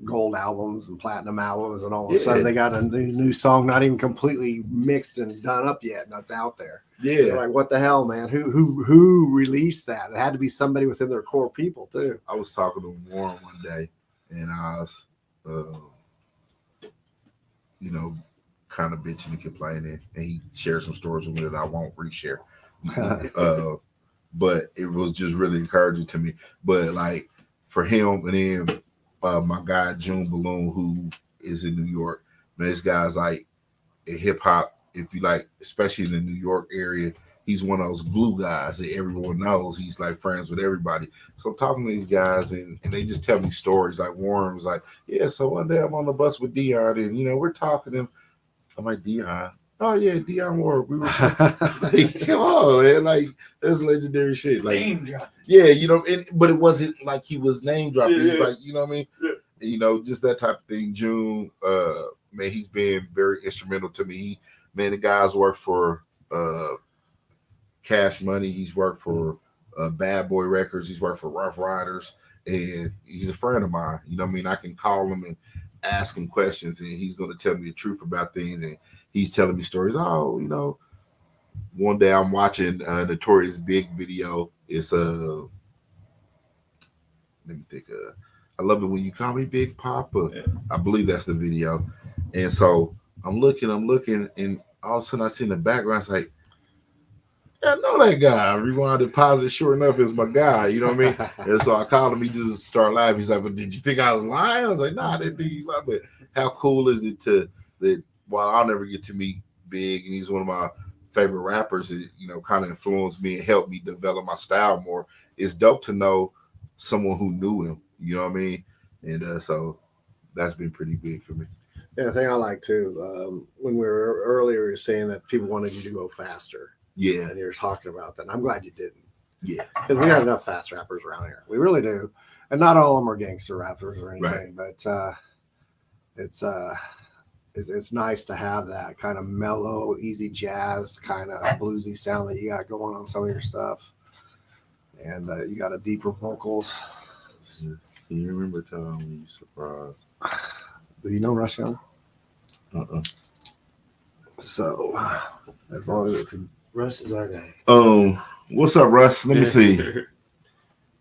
gold albums and platinum albums, and all of a sudden they got a new song, not even completely mixed and done up yet, and it's out there. Yeah. They're like, what the hell, man? Who released that? It had to be somebody within their core people too. I was talking to Warren one day, and I was, kind of bitching and complaining, and he shared some stories with me that I won't reshare. But it was just really encouraging to me. But like for him, and then my guy June Balloon, who is in New York, man, this guy's like in hip hop. If you like, especially in the New York area, he's one of those glue guys that everyone knows. He's like friends with everybody. So I'm talking to these guys, and they just tell me stories. Like Warren was like, yeah, so one day I'm on the bus with Dion, and we're talking, and I'm like, Dion. Oh yeah, Dion Ward. We were like, come on, man. Like, that's legendary shit. Like, Name drop. yeah, but it wasn't like he was name dropping. Yeah, He's like, you know what I mean? Yeah. Just that type of thing. June, man, he's been very instrumental to me. The guy's worked for Cash Money. He's worked for Bad Boy Records. He's worked for Rough Riders, and he's a friend of mine. I can call him and ask him questions, and he's going to tell me the truth about things, and he's telling me stories. Oh, one day I'm watching Notorious Big video. It's let me think. I love it when you call me Big Papa. Yeah. I believe that's the video. And so I'm looking, and all of a sudden I see in the background, it's like, yeah, I know that guy. Rewind deposit, sure enough, is my guy. You know what I mean? And so I called him. He just started laughing. He's like, "But did you think I was lying?" I was like, "Nah, I didn't think you lied." But how cool is it that while I'll never get to meet Big, and he's one of my favorite rappers, that kind of influenced me and helped me develop my style more. It's dope to know someone who knew him. You know what I mean? And so that's been pretty big for me. Yeah, the thing I like too, when we were earlier, you were saying that people wanted you to go faster. Yeah. And you were talking about that. And I'm glad you didn't. Yeah. Because we got enough fast rappers around here. We really do. And not all of them are gangster rappers or anything, but it's nice to have that kind of mellow, easy jazz, kind of bluesy sound that you got going on some of your stuff. And you got a deeper vocals. Can you remember a time when you surprised? Do you know Rush Young? So as long as it's Russ is our guy. What's up, Russ? Let me see. Can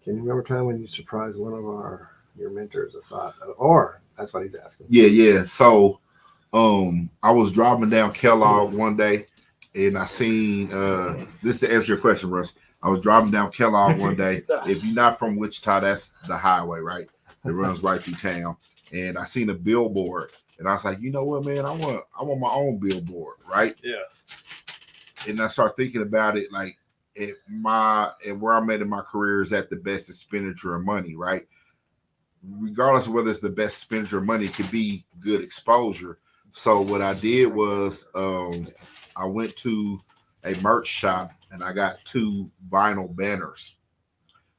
you remember a time when you surprised one of our your mentors a thought, or that's what he's asking. Yeah. So, I was driving down Kellogg one day, and I seen this to answer your question, Russ. I was driving down Kellogg one day. If you're not from Wichita, that's the highway, right? It runs right through town. And I seen a billboard, and I was like, you know what, man? I want my own billboard, right? Yeah. And I start thinking about it, like where I'm at in my career is at the best expenditure of money, right? Regardless of whether it's the best expenditure of money, it could be good exposure. So what I did was I went to a merch shop and I got 2 vinyl banners.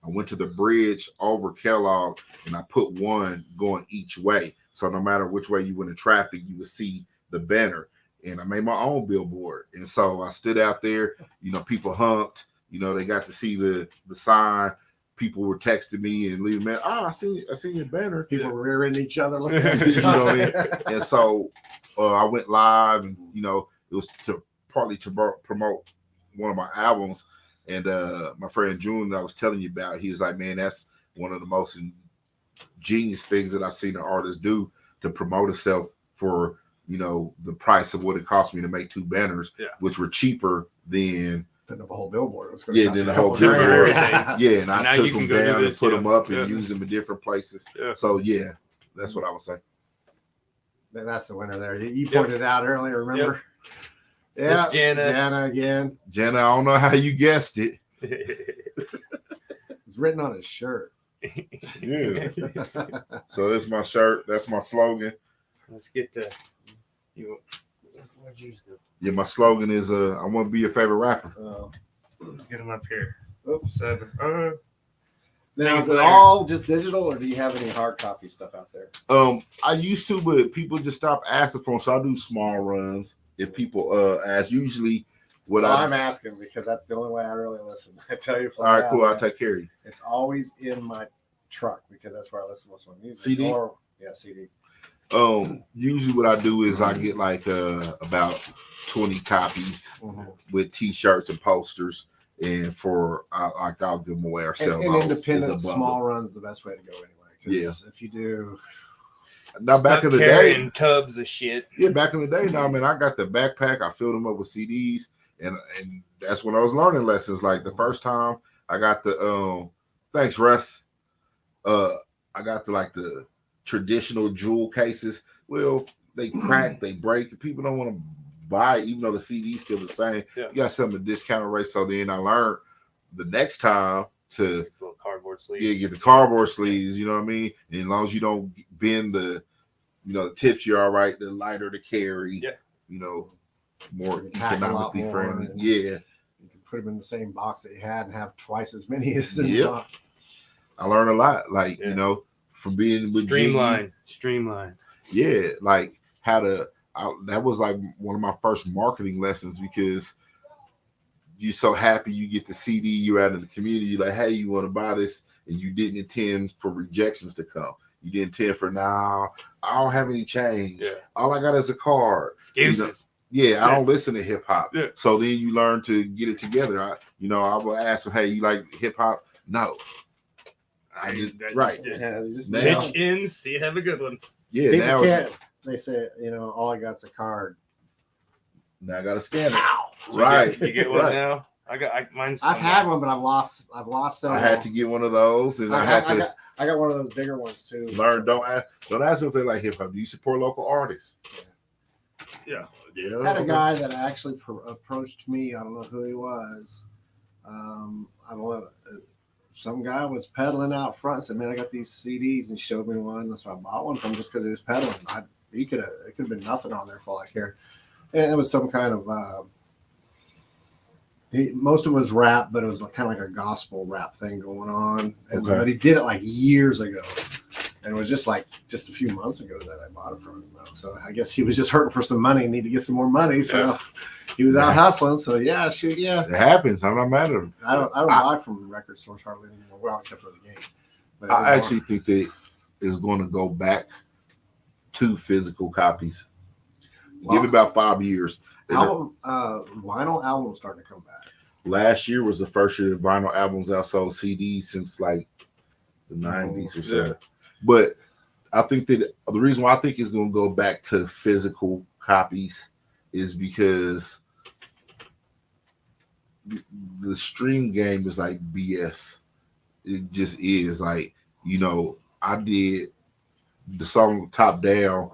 I went to the bridge over Kellogg and I put one going each way. So no matter which way you went in traffic, you would see the banner. And I made my own billboard. And so I stood out there, people humped, they got to see the sign. People were texting me and leaving, man, I seen your banner. People were rearing each other looking at you know what I mean? And so I went live, and it was partly to promote one of my albums. And my friend June that I was telling you about, he was like, man, that's one of the most genius things that I've seen an artist do, to promote itself for the price of what it cost me to make 2 banners, which were cheaper than the whole billboard. Than the whole billboard. And I now took them down and put them up and use used them in different places. Yeah. So that's what I would say. That's the winner there. You pointed it out earlier, remember? Yeah, Jana again. Jana, I don't know how you guessed it. It's written on his shirt. Yeah. So that's my shirt. That's my slogan. Let's get to you. Where'd you go? Yeah, my slogan is I want to be your favorite rapper. Get him up here. Oops. 7. Now, is it all just digital, or do you have any hard copy stuff out there? I used to, but people just stopped asking for them, so I do small runs. If people ask, usually I'm asking because that's the only way I really listen. I tell you. All right, cool. I'll take care of you. It's always in my truck because that's where I listen to most of my music. CD? CD. Usually what I do is I get like about 20 copies with T-shirts and posters, and I'll give them away ourselves. And independent small runs the best way to go anyway. Because if you do. Now back in the day, tubs of shit. Yeah, back in the day, now man, I got the backpack. I filled them up with CDs, and that's when I was learning lessons. Like the first time I got the thanks Russ. I got the traditional jewel cases. Well, they crack, they break. People don't want to buy it, even though the CD's still the same. Yeah. You got something to discount rate. So then I learned the next time to cardboard sleeves. Yeah, get the cardboard sleeves. You know what I mean? And as long as you don't bend the tips, you're all right. The lighter to carry. Yeah. More economically friendly. Yeah. You can put them in the same box that you had and have twice as many as in the box. I learned a lot. From being with Streamline. Yeah, like how to. That was like one of my first marketing lessons, because you're so happy you get the CD, you're out in the community, you're like, hey, you want to buy this, and you didn't intend for rejections to come. You didn't intend for, I don't have any change. Yeah. All I got is a card. Excuses. I don't listen to hip hop. Yeah. So then you learn to get it together. I will ask them, hey, you like hip hop? No. Right. Pitch in, see, have a good one. Yeah. People now they say, all I got's a card. Now I got to scan it. Right. You get one now? Mine's. I've had one, but I've lost several. I had to get one of those, and I got one of those bigger ones too. Learn. Don't ask them if they like hip hop. Do you support local artists? Yeah. I had a guy that actually approached me. I don't know who he was. Some guy was peddling out front and said, man, I got these CDs, and he showed me one. So I bought one from him just because he was peddling. It could have been nothing on there for all I cared. And it was some kind of most of it was rap, but it was kind of like a gospel rap thing going on. But he did it like years ago. And it was just a few months ago that I bought it from him. So I guess he was just hurting for some money and need to get some more money. So he was out hustling. So It happens. I'm not mad at him. I don't buy from record stores hardly anymore. Well, except for the game. But I actually think that is going to go back to physical copies. Give it about 5 years. Vinyl albums starting to come back. Last year was the first year that vinyl albums outsold CDs since like the 90s or so. But I think that the reason why I think it's going to go back to physical copies is because the stream game is like BS. It just is like, I did the song Top Down.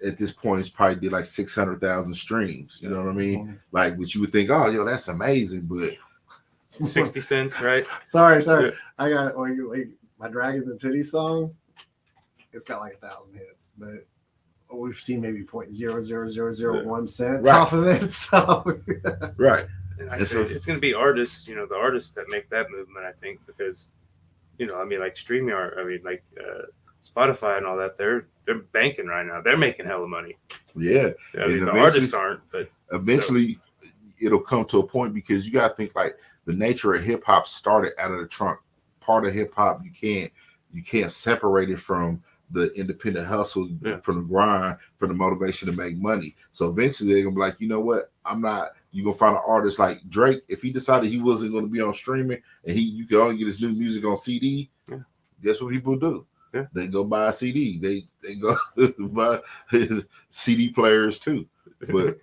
At this point, it's probably did like 600,000 streams. You know what I mean? Like, which you would think, oh, yo, that's amazing, but 60 cents, right? Sorry. Yeah. I got it. Wait, my Dragons and Titties song, it's got like 1,000 hits, but we've seen maybe 0.00001 cents off of it. So right. And I say it's going to be artists, the artists that make that movement, I think, because, like StreamYard, like Spotify and all that, they're banking right now. They're making hella money. Yeah. I mean, the artists aren't, but eventually it'll come to a point because you got to think like the nature of hip hop started out of the trunk. Part of hip hop, you can't separate it from the independent hustle, from the grind, from the motivation to make money. So eventually they're gonna be like, you know what? You're gonna find an artist like Drake. If he decided he wasn't gonna be on streaming and you can only get his new music on CD, guess what people do? Yeah. They go buy a CD. They go buy his CD players too. But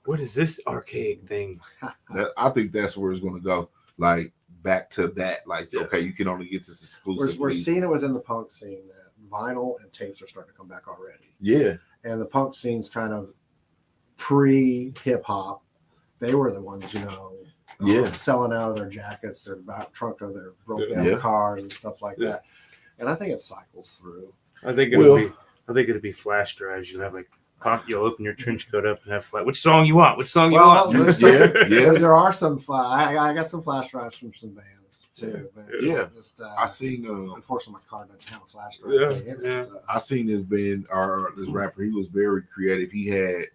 what is this archaic thing? I think that's where it's gonna go. Like back to that. Like, okay, you can only get this exclusively. We're seeing it within the punk scene that vinyl and tapes are starting to come back already. Yeah. And the punk scene's kind of pre-hip hop. They were the ones, selling out of their jackets, their back trunk of their broke down cars and stuff like that. And I think it cycles through. I think it'll be flash drives. You'll have like you'll open your trench coat up and have flash. Which song you want? Which song you want? There are some. I got some flash drives from some bands too. But I seen. Unfortunately, my car doesn't have a flash drive. I seen this band or this rapper. He was very creative. He had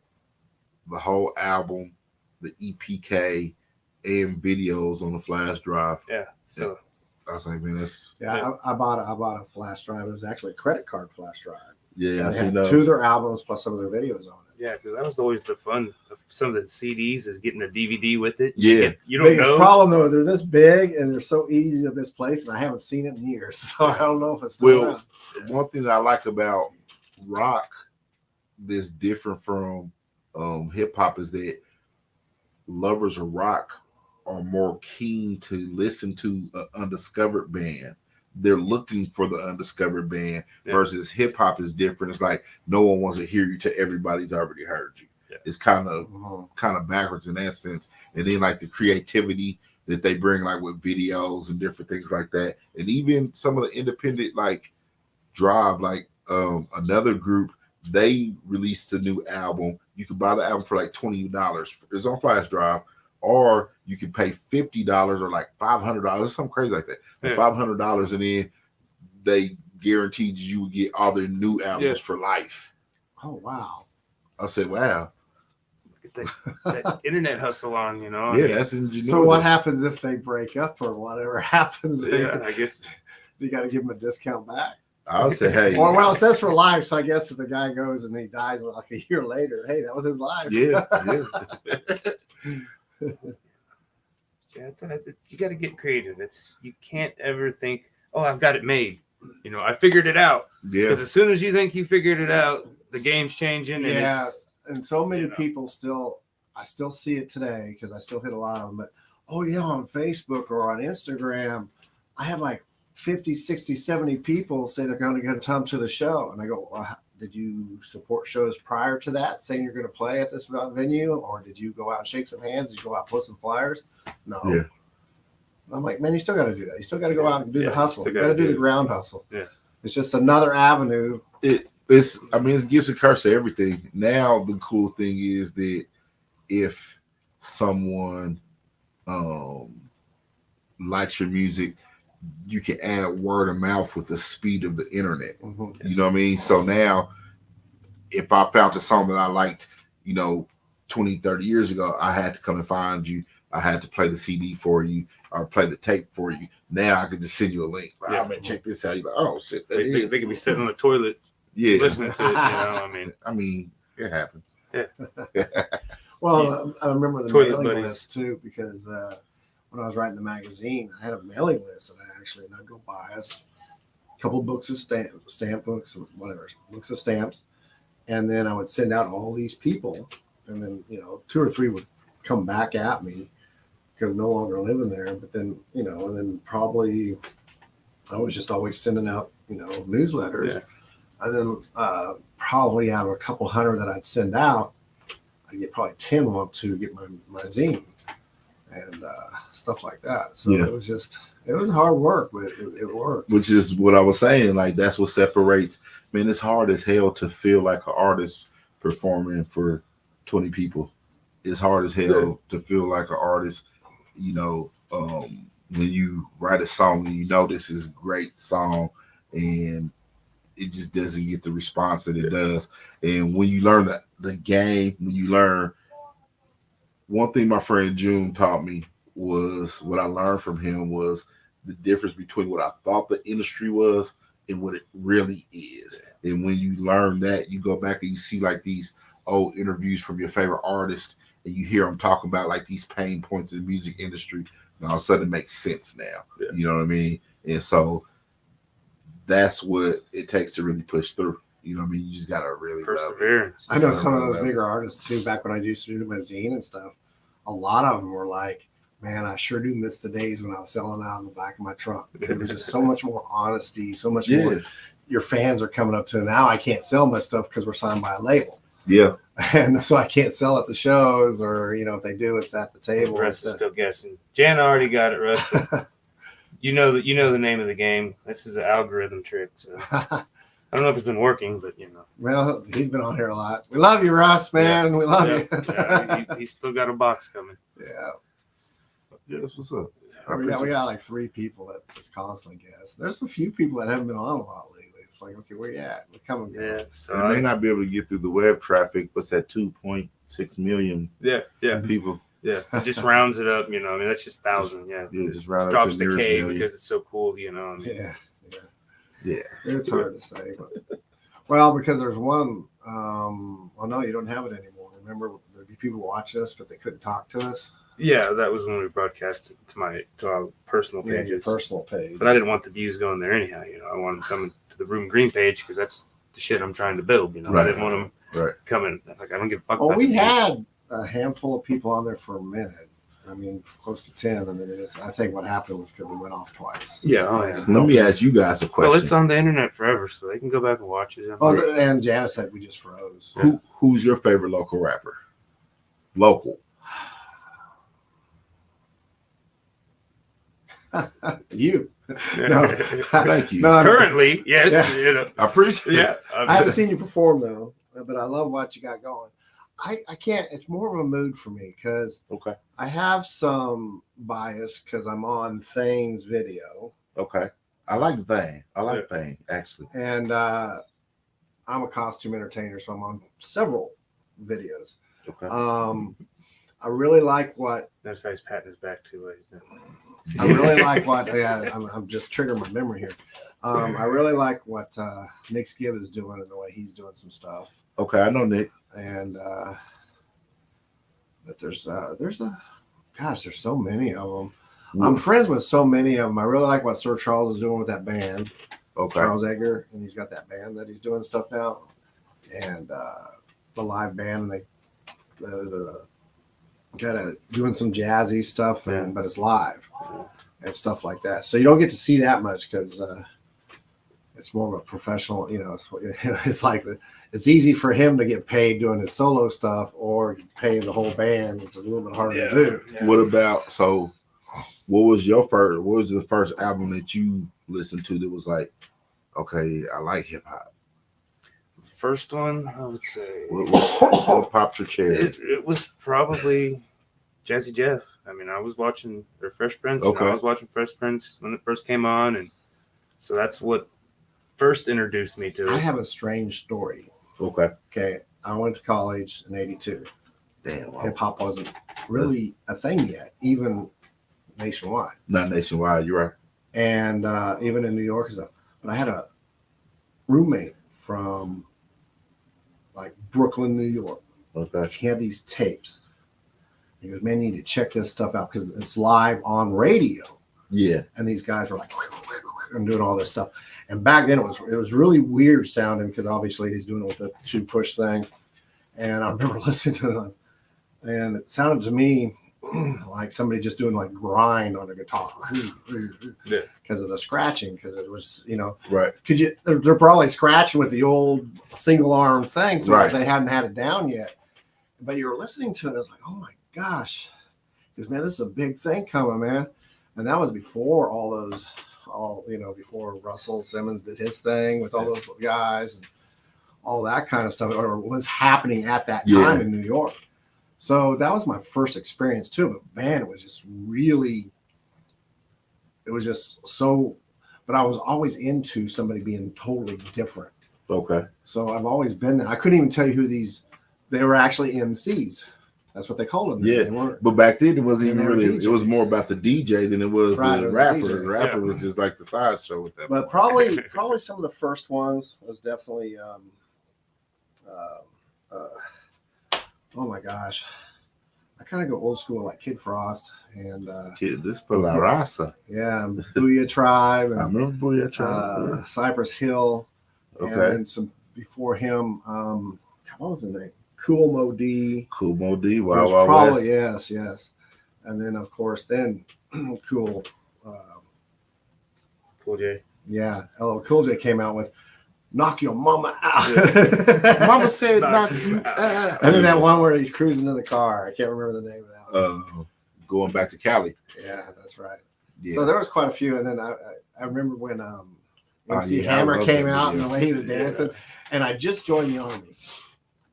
the whole album, the EPK, and videos on the flash drive. Yeah. So I was like, man, that's I bought a flash drive. It was actually a credit card flash drive. Yeah, I had 2 of their albums plus some of their videos on it. Yeah, because that was always the fun of some of the CDs is getting a DVD with it. Yeah. You don't know. The problem though, they're this big and they're so easy to misplace, and I haven't seen it in years, so I don't know if it's still around. One thing I like about rock that's different from hip hop is that lovers of rock are more keen to listen to an undiscovered band. They're looking for the undiscovered band versus hip hop is different. It's like no one wants to hear you till everybody's already heard you. Yeah. It's kind of backwards in that sense. And then like the creativity that they bring, like with videos and different things like that, and even some of the independent like Drive, like another group, they released a new album. You could buy the album for like $20. It's on flash drive. Or you can pay $50 or like $500, something crazy like that. Like $500, and then they guaranteed you would get all their new albums for life. Oh wow! I said, wow. That internet hustle on, Yeah, that's ingenuity. So what happens if they break up or whatever happens? Yeah, I guess you got to give them a discount back. I would say, hey. Or well, it says for life, so I guess if the guy goes and he dies like a year later, hey, that was his life. Yeah. You got to get creative. You can't ever think, oh, I've got it made. I figured it out. Yeah. Because as soon as you think you figured it out, the game's changing. Yeah. And so many people I still see it today because I still hit a lot of them. But on Facebook or on Instagram, I had like 50, 60, 70 people say they're going to come to the show. And I go, well, did you support shows prior to that saying you're going to play at this venue? Or did you go out and shake some hands? Did you go out and post some flyers? No. Yeah. I'm like, man, you still got to do that. You still got to go out and do the hustle. You got to do the ground hustle. Yeah. It's just another avenue. It's gifts and curse to everything. Now, the cool thing is that if someone likes your music, you can add word of mouth with the speed of the internet. Mm-hmm. You know what I mean? So now, if I found a song that I liked, 20, 30 years ago, I had to come and find you. I had to play the CD for you or play the tape for you. Now I can just send you a link. Like, oh, man, check this out. You're like, oh, shit. They could be sitting on the toilet listening to it. I mean, it happens. Yeah. Well, I remember the toilet mailing list, too, because when I was writing the magazine, I had a mailing list that I'd go buy us couple books of stamp books or whatever, books of stamps. And then I would send out all these people. And then, 2 or 3 would come back at me because no longer living there. But then, and then probably I was just always sending out, newsletters. Yeah. And then probably out of a couple hundred that I'd send out, I'd get probably 10 want to get my zine and stuff like that. So it was hard work, but it worked. Which is what I was saying. Like, that's what separates. Man, it's hard as hell to feel like an artist performing for 20 people. It's hard as hell to feel like an artist, when you write a song and this is a great song and it just doesn't get the response that it does. And when you learn the game, when you learn, one thing my friend June taught me was, what I learned from him was the difference between what I thought the industry was and what it really is. And when you learn that, you go back and you see like these old interviews from your favorite artist and you hear them talk about like these pain points in the music industry, and all of a sudden it makes sense now. Yeah. You know what I mean? And so that's what it takes to really push through. You know what I mean? You just gotta really perseverance. I know some of those bigger artists too. Back when I used to do my zine and stuff, a lot of them were like, "Man, I sure do miss the days when I was selling out in the back of my trunk." There was just so much more honesty, so much more. Your fans are coming up to now. I can't sell my stuff because we're signed by a label. Yeah, and so I can't sell at the shows, or if they do, it's at the table. The rest is still guessing. Jan already got it, Russ. You know the name of the game. This is an algorithm trick. So I don't know if it's been working, but Well, he's been on here a lot. We love you, Russ, man. We love you. He's still got a box coming. Yeah, that's what's up. We got like 3 people that just constantly guess. There's a few people that haven't been on a lot lately. It's like, okay, where you at? We're coming. Yeah, so they may not be able to get through the web traffic. What's that? 2.6 million. Yeah, people. Yeah, it just rounds it up. That's just 1,000. Yeah, just round it drops to the K million. because it's so cool. Yeah. It's hard to say, but well, because there's one. Well, no, you don't have it anymore. Remember, there'd be people watching us, but they couldn't talk to us. Yeah, that was when we broadcast to our personal pages. Your personal page. But I didn't want the views going there anyhow. I wanted them coming to the Room Green page because that's the shit I'm trying to build. Right. I didn't want them coming. Like, I don't give a fuck. Well, we had a handful of people on there for a minute. I mean, close to 10, and then I think what happened was because we went off twice. Yeah. Let me ask you guys a question. Well, it's on the internet forever, so they can go back and watch it. Oh, and Janice said we just froze. Who's your favorite local rapper? Local. You. No, thank you. No, currently, yes. Yeah. I appreciate it. Yeah. I haven't seen you perform though, but I love what you got going. I can't. It's more of a mood for me because I have some bias because I'm on Thane's video. Okay. I like Thane. Thane actually. And I'm a costume entertainer, so I'm on several videos. Okay. I really like what. That's how he's patting his back too. I really like what. Yeah, I'm just triggering my memory here. I really like what Nick Skibb is doing and the way he's doing some stuff. Okay, I know Nick. And but there's so many of them. I'm friends with so many of them. I really like what Sir Charles is doing with that band. Okay. Charles Edgar, and he's got that band that he's doing stuff now, and the live band. And they doing some jazzy stuff, but it's live and stuff like that. So you don't get to see that much because it's more of a professional. It's like it's easy for him to get paid doing his solo stuff or paying the whole band, which is a little bit harder to do. Yeah. What about what was the first album that you listened to that was like, okay, I like hip hop? First one, I would say. What popped your cherry? It was probably Jazzy Jeff. I mean, I was watching Fresh Prince. Okay. I was watching Fresh Prince when it first came on, and so that's what first introduced me to it. I have a strange story. Okay. I went to college in '82. Damn. Hip hop wasn't really a thing yet, even nationwide. Not nationwide, you're right. And even in New York and stuff. But I had a roommate from like Brooklyn, New York. Okay. He had these tapes. He goes, man, you need to check this stuff out because it's live on radio. Yeah. And these guys were like, and doing all this stuff. And back then it was really weird sounding because obviously he's doing it with the 2-push thing. And I remember listening to it, and it sounded to me like somebody just doing like grind on a guitar because of the scratching, because it was, right. They're probably scratching with the old single arm thing, so right. they hadn't had it down yet. But you were listening to it, it's like, oh my gosh, because man, this is a big thing coming, man. And that was before before Russell Simmons did his thing with all those guys and all that kind of stuff, or was happening at that time in New York. So that was my first experience too. But man, it was just so, but I was always into somebody being totally different. Okay. So I've always been there. I couldn't even tell you who they were actually MCs. That's what they called them. Yeah. But back then it wasn't even really, DJs. It was more about the DJ than it was the rapper. The rapper was just like the sideshow with that. But probably some of the first ones was definitely, oh my gosh, I kind of go old school like Kid Frost and this for La Raza. Yeah, Booyah Tribe. And, I remember Booyah Tribe. Cypress Hill. Okay. And then some before him. What was the name? Cool Mo D. Cool Mo D. Wow, probably West. Yes. And then of course Cool J. Yeah, LL Cool J came out with "Knock Your Mama Out." Yeah. Mama said knock you out. And then that one where he's cruising in the car. I can't remember the name of that one. Going back to Cali. Yeah, that's right. Yeah. So there was quite a few, and then I remember when MC Hammer came out and the way he was dancing, and I just joined the Army.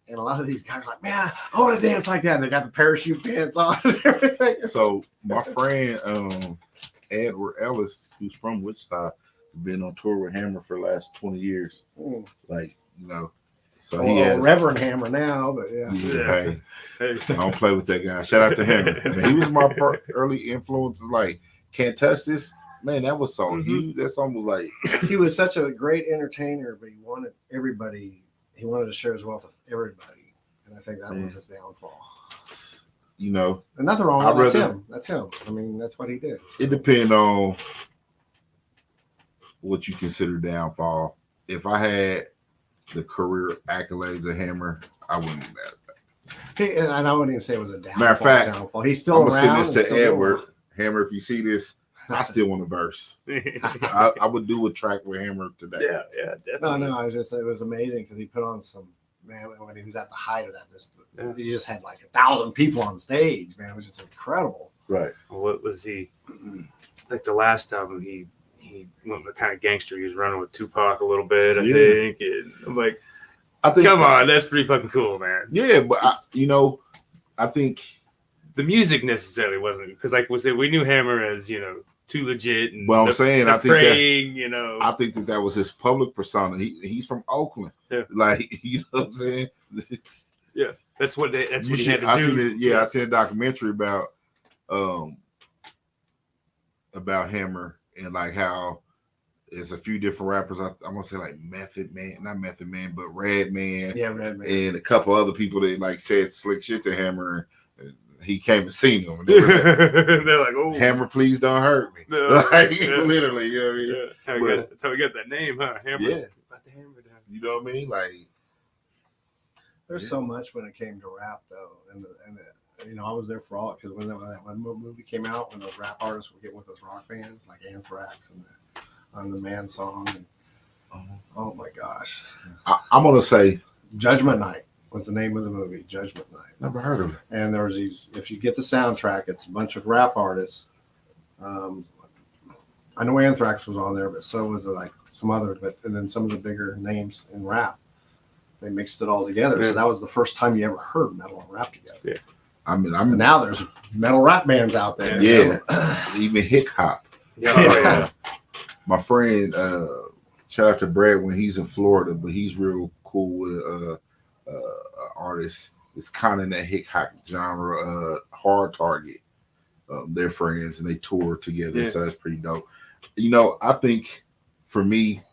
And a lot of these guys are like, man, I want to dance like that. And they got the parachute pants on and everything. So my friend Edward Ellis, who's from Wichita, has been on tour with Hammer for the last 20 years. Like, so he has Reverend Hammer now, but yeah. Hey, don't play with that guy. Shout out to him. He was my early influences. Like, Can't Touch This. Man, that was so huge. That song was like, he was such a great entertainer, but he wanted everybody. He wanted to share his wealth with everybody, and I think that was his downfall. And nothing wrong with him. That's him. I mean, that's what he did. So. It depends on what you consider downfall. If I had the career accolades of Hammer, I wouldn't do that. And I wouldn't even say it was a downfall. Matter of fact, downfall. He's still around. I'm going to send this to Edward. Hammer, if you see this, I still want a verse. I would do a track with Hammer today. Yeah, definitely. No, it was amazing because he put on some, man, when he was at the height of that, he just had like 1,000 people on stage, man. It was just incredible. Right. What was he, like the last album, he went with kind of gangster. He was running with Tupac a little bit, I think. And I'm like, come on, that's pretty fucking cool, man. Yeah, but I think the music necessarily wasn't, because like we knew Hammer as, Too Legit. And well, I'm saying, I think praying, I think that was his public persona. He's from Oakland. Yeah. Like, you know what I'm saying? Yeah, that's what he had to do. I seen a documentary about Hammer and like how there's a few different rappers. I'm gonna say like Method Man, not Method Man, but Redman. Yeah, Redman. And a couple other people that like said slick shit to Hammer. And he came and seen them. And they're like, "Oh, Hammer, please don't hurt me." No, literally, you know what I mean? Yeah, that's how we got that name, huh? Hammer. Yeah. About the hammer down. You know what I mean? Like, there's so much when it came to rap, though, and I was there for all it because when that movie came out, when those rap artists would get with those rock bands like Anthrax and the Man Song, and oh my gosh, I'm gonna say Judgment Night was the name of the movie, Judgment Night. Never heard of it. And there was these, if you get the soundtrack, it's a bunch of rap artists. I know Anthrax was on there, but so was like some others, and then some of the bigger names in rap. They mixed it all together. Yeah. So that was the first time you ever heard metal and rap together. Yeah. I'm now there's metal rap bands out there. Yeah. Even hip hop. Yeah. My friend, shout out to Brad when he's in Florida, but he's real cool with artists. It's kind of in that hip hop genre. Hard Target, they're friends and they tour together, so that's pretty dope. I think for me,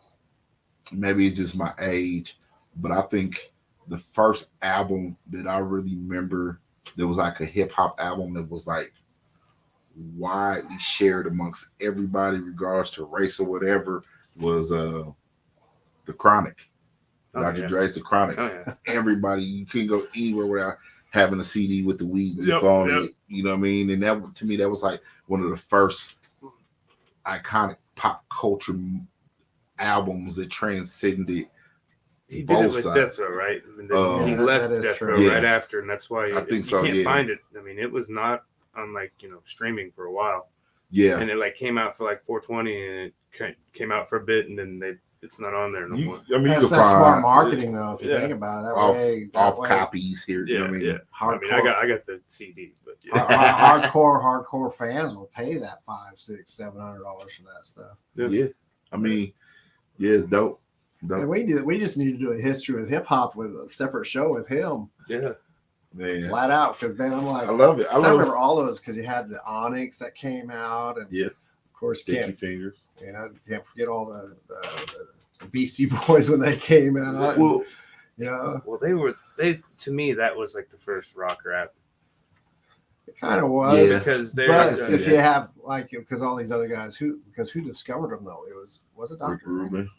maybe it's just my age, but I think the first album that I really remember that was like a hip hop album that was like, widely shared amongst everybody, regardless to race or whatever, was the Chronic. Dr. Dre's The Chronic. Oh, yeah. Everybody, you couldn't go anywhere without having a CD with the weed leaf on it. You know what I mean? And that, to me, that was like one of the first iconic pop culture albums that transcended. He did both it with sides. Death Row, right? And then he left Death Row right after, and that's why I think you so, can't find it. I mean, it was not on streaming for a while. Yeah, and it like came out for like 420, and it came out for a bit, and then it's not on there no more. I mean, that's smart marketing though, if you think about it. Off copies here. You know what I mean? Yeah. Hardcore. I got the CD, but hardcore fans will pay that $500, $600, $700 for that stuff. Yeah. I mean, it's dope. And we just need to do a history with hip hop with a separate show with him. Yeah. Man. Flat out, because man, I'm like, I love it. I remember all those, because you had the Onyx that came out, and of course, Sticky Fingers. Yeah, can't forget all the Beastie Boys when they came out. Well, they to me that was like the first rock rap. It kind of was, because if you have because all these other guys who discovered them though, was it Dr. Rick Rubin.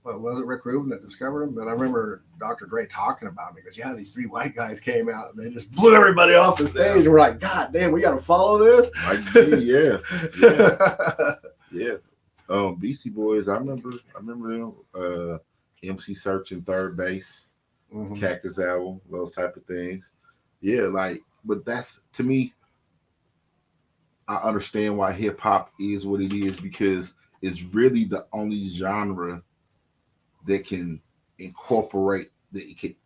Well, was it Rick Rubin that discovered him? But I remember Dr. Dre talking about him because these three white guys came out and they just blew everybody off the stage. And we're like, God damn, we got to follow this. Yeah. Beastie Boys. I remember them. MC Search and Third Base, Cactus Album, those type of things. Yeah, but that's, to me, I understand why hip hop is what it is, because it's really the only genre that can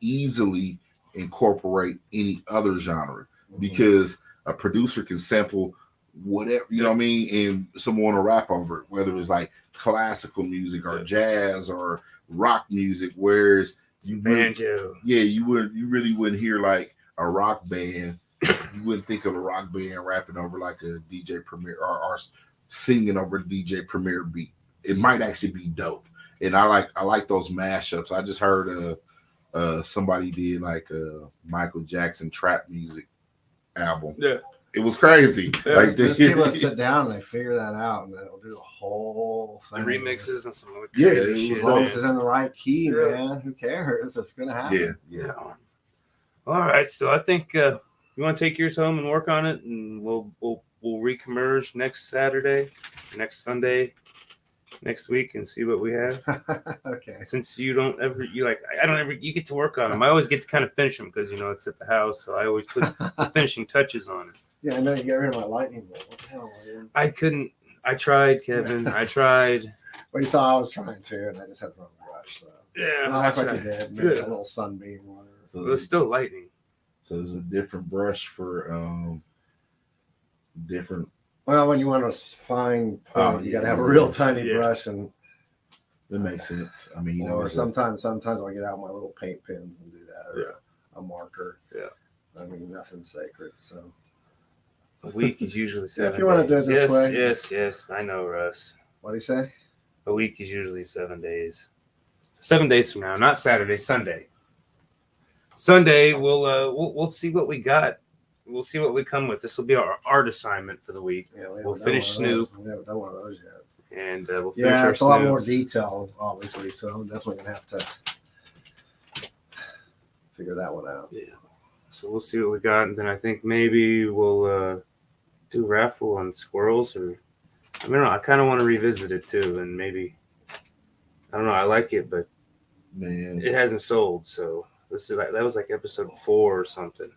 easily incorporate any other genre, because a producer can sample whatever, you know what I mean, and someone to rap over it, whether it's like classical music or jazz or rock music, whereas banjo. You really wouldn't hear like a rock band. You wouldn't think of a rock band rapping over like a DJ Premier or singing over a DJ Premier beat. It might actually be dope. And I like those mashups. I just heard somebody did like a Michael Jackson trap music album. Yeah. It was crazy. Yeah, there's people that sit down and they figure that out, and they'll do the whole thing. The remixes and some other crazy shit. As long as it's in the right key, man. Who cares? It's gonna happen. Yeah. All right, so I think you want to take yours home and work on it, and we'll reconverge next Saturday, next Sunday, next week, and see what we have. Okay. Since you don't ever, you get to work on them. I always get to kind of finish them because it's at the house, so I always put the finishing touches on it. Yeah, I know you got rid of my lightning bolt. What the hell, man? I couldn't. I tried, Kevin. I tried. Well, you saw I was trying to, and I just had the wrong brush. So that's what you did. Maybe a little sunbeam water. So it was still lightning. So there's a different brush for different. Well, when you want to fine point, you got to have a real tiny brush, and that makes sense. I mean, or sometimes I'll get out my little paint pens and do that, or a marker. Yeah. I mean, nothing's sacred, so. A week is usually 7 days. If you want to do it this way. Yes. I know, Russ. What do you say? A week is usually 7 days. 7 days from now, not Saturday, Sunday. Sunday, we'll see what we got. We'll see what we come with. This will be our art assignment for the week. Yeah, we'll finish Snoop. We haven't done one of those yet. And we'll finish our it's a lot more detail, obviously, so I'm definitely going to have to figure that one out. Yeah. So we'll see what we got, and then I think maybe we'll do raffle on squirrels, or I don't know. I kind of want to revisit it too, and maybe I don't know. I like it, but man, it hasn't sold. So that was like episode 4 or something.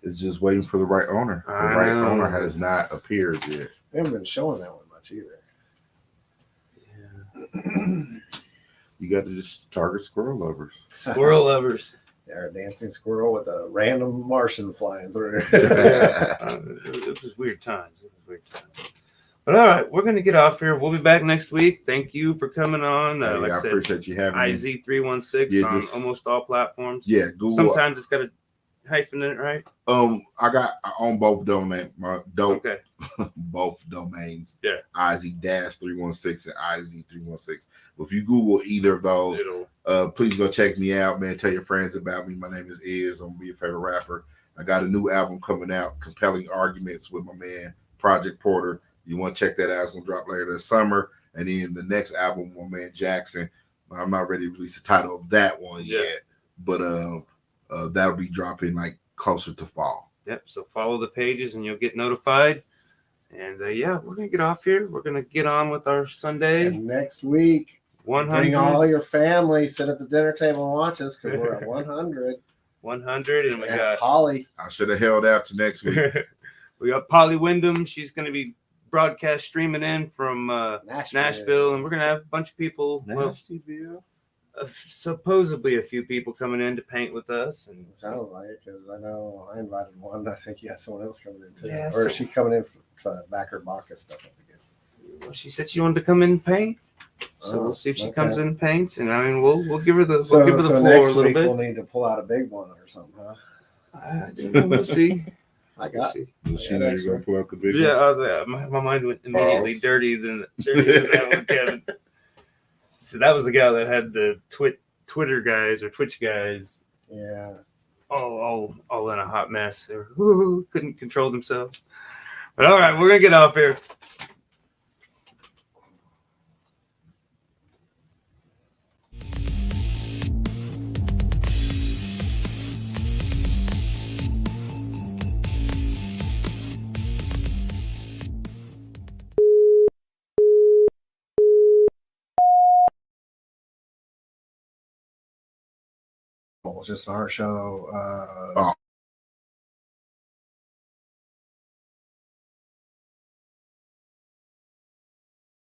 It's just waiting for the right owner. The right owner has not appeared yet. They haven't been showing that one much either. Yeah. You got to just target squirrel lovers. Squirrel lovers. They're a dancing squirrel with a random Martian flying through. It was weird times. But all right, we're going to get off here. We'll be back next week. Thank you for coming on. I appreciate you having me. IZ316 on almost all platforms. Yeah, Google. Sometimes it's got a hyphen in it, right? I own both domains. Both domains. Yeah. IZ-316 and IZ316. If you Google either of those, please go check me out, man. Tell your friends about me. My name is Iz. I'm gonna be your favorite rapper. I got a new album coming out, Compelling Arguments, with my man Project Porter. You want to check that out. It's going to drop later this summer. And then the next album, my man Jackson, I'm not ready to release the title of that one yet, but that'll be dropping like closer to fall. Yep. So follow the pages and you'll get notified. And we're gonna get off here. We're gonna get on with our Sunday. And next week, 100. bring all your family, sit at the dinner table and watch us because we're at 100. 100, and we got Polly. I should have held out to next week. We got Polly Wyndham. She's gonna be broadcast streaming in from Nashville, and we're gonna have a bunch of people. Nashville. Supposedly a few people coming in to paint with us, and sounds like it because I know I invited one. I think someone else coming in too, Yeah, or is she coming in to back her Bacchus stuff up again? Well, she said she wanted to come in and paint, so we'll see if she comes in and paints. And I mean, we'll give her the So floor a next little week bit. we'll need to pull out a big one or something, huh? I don't know, we'll see. I got. See. She know you're gonna pull out the big Yeah, one. I was like, my mind went immediately Balls. dirty than that one, Kevin. So that was the guy that had the Twitter guys or Twitch guys. Yeah. All in a hot mess. They were, couldn't control themselves. But all right, we're gonna get off here. It's just our show.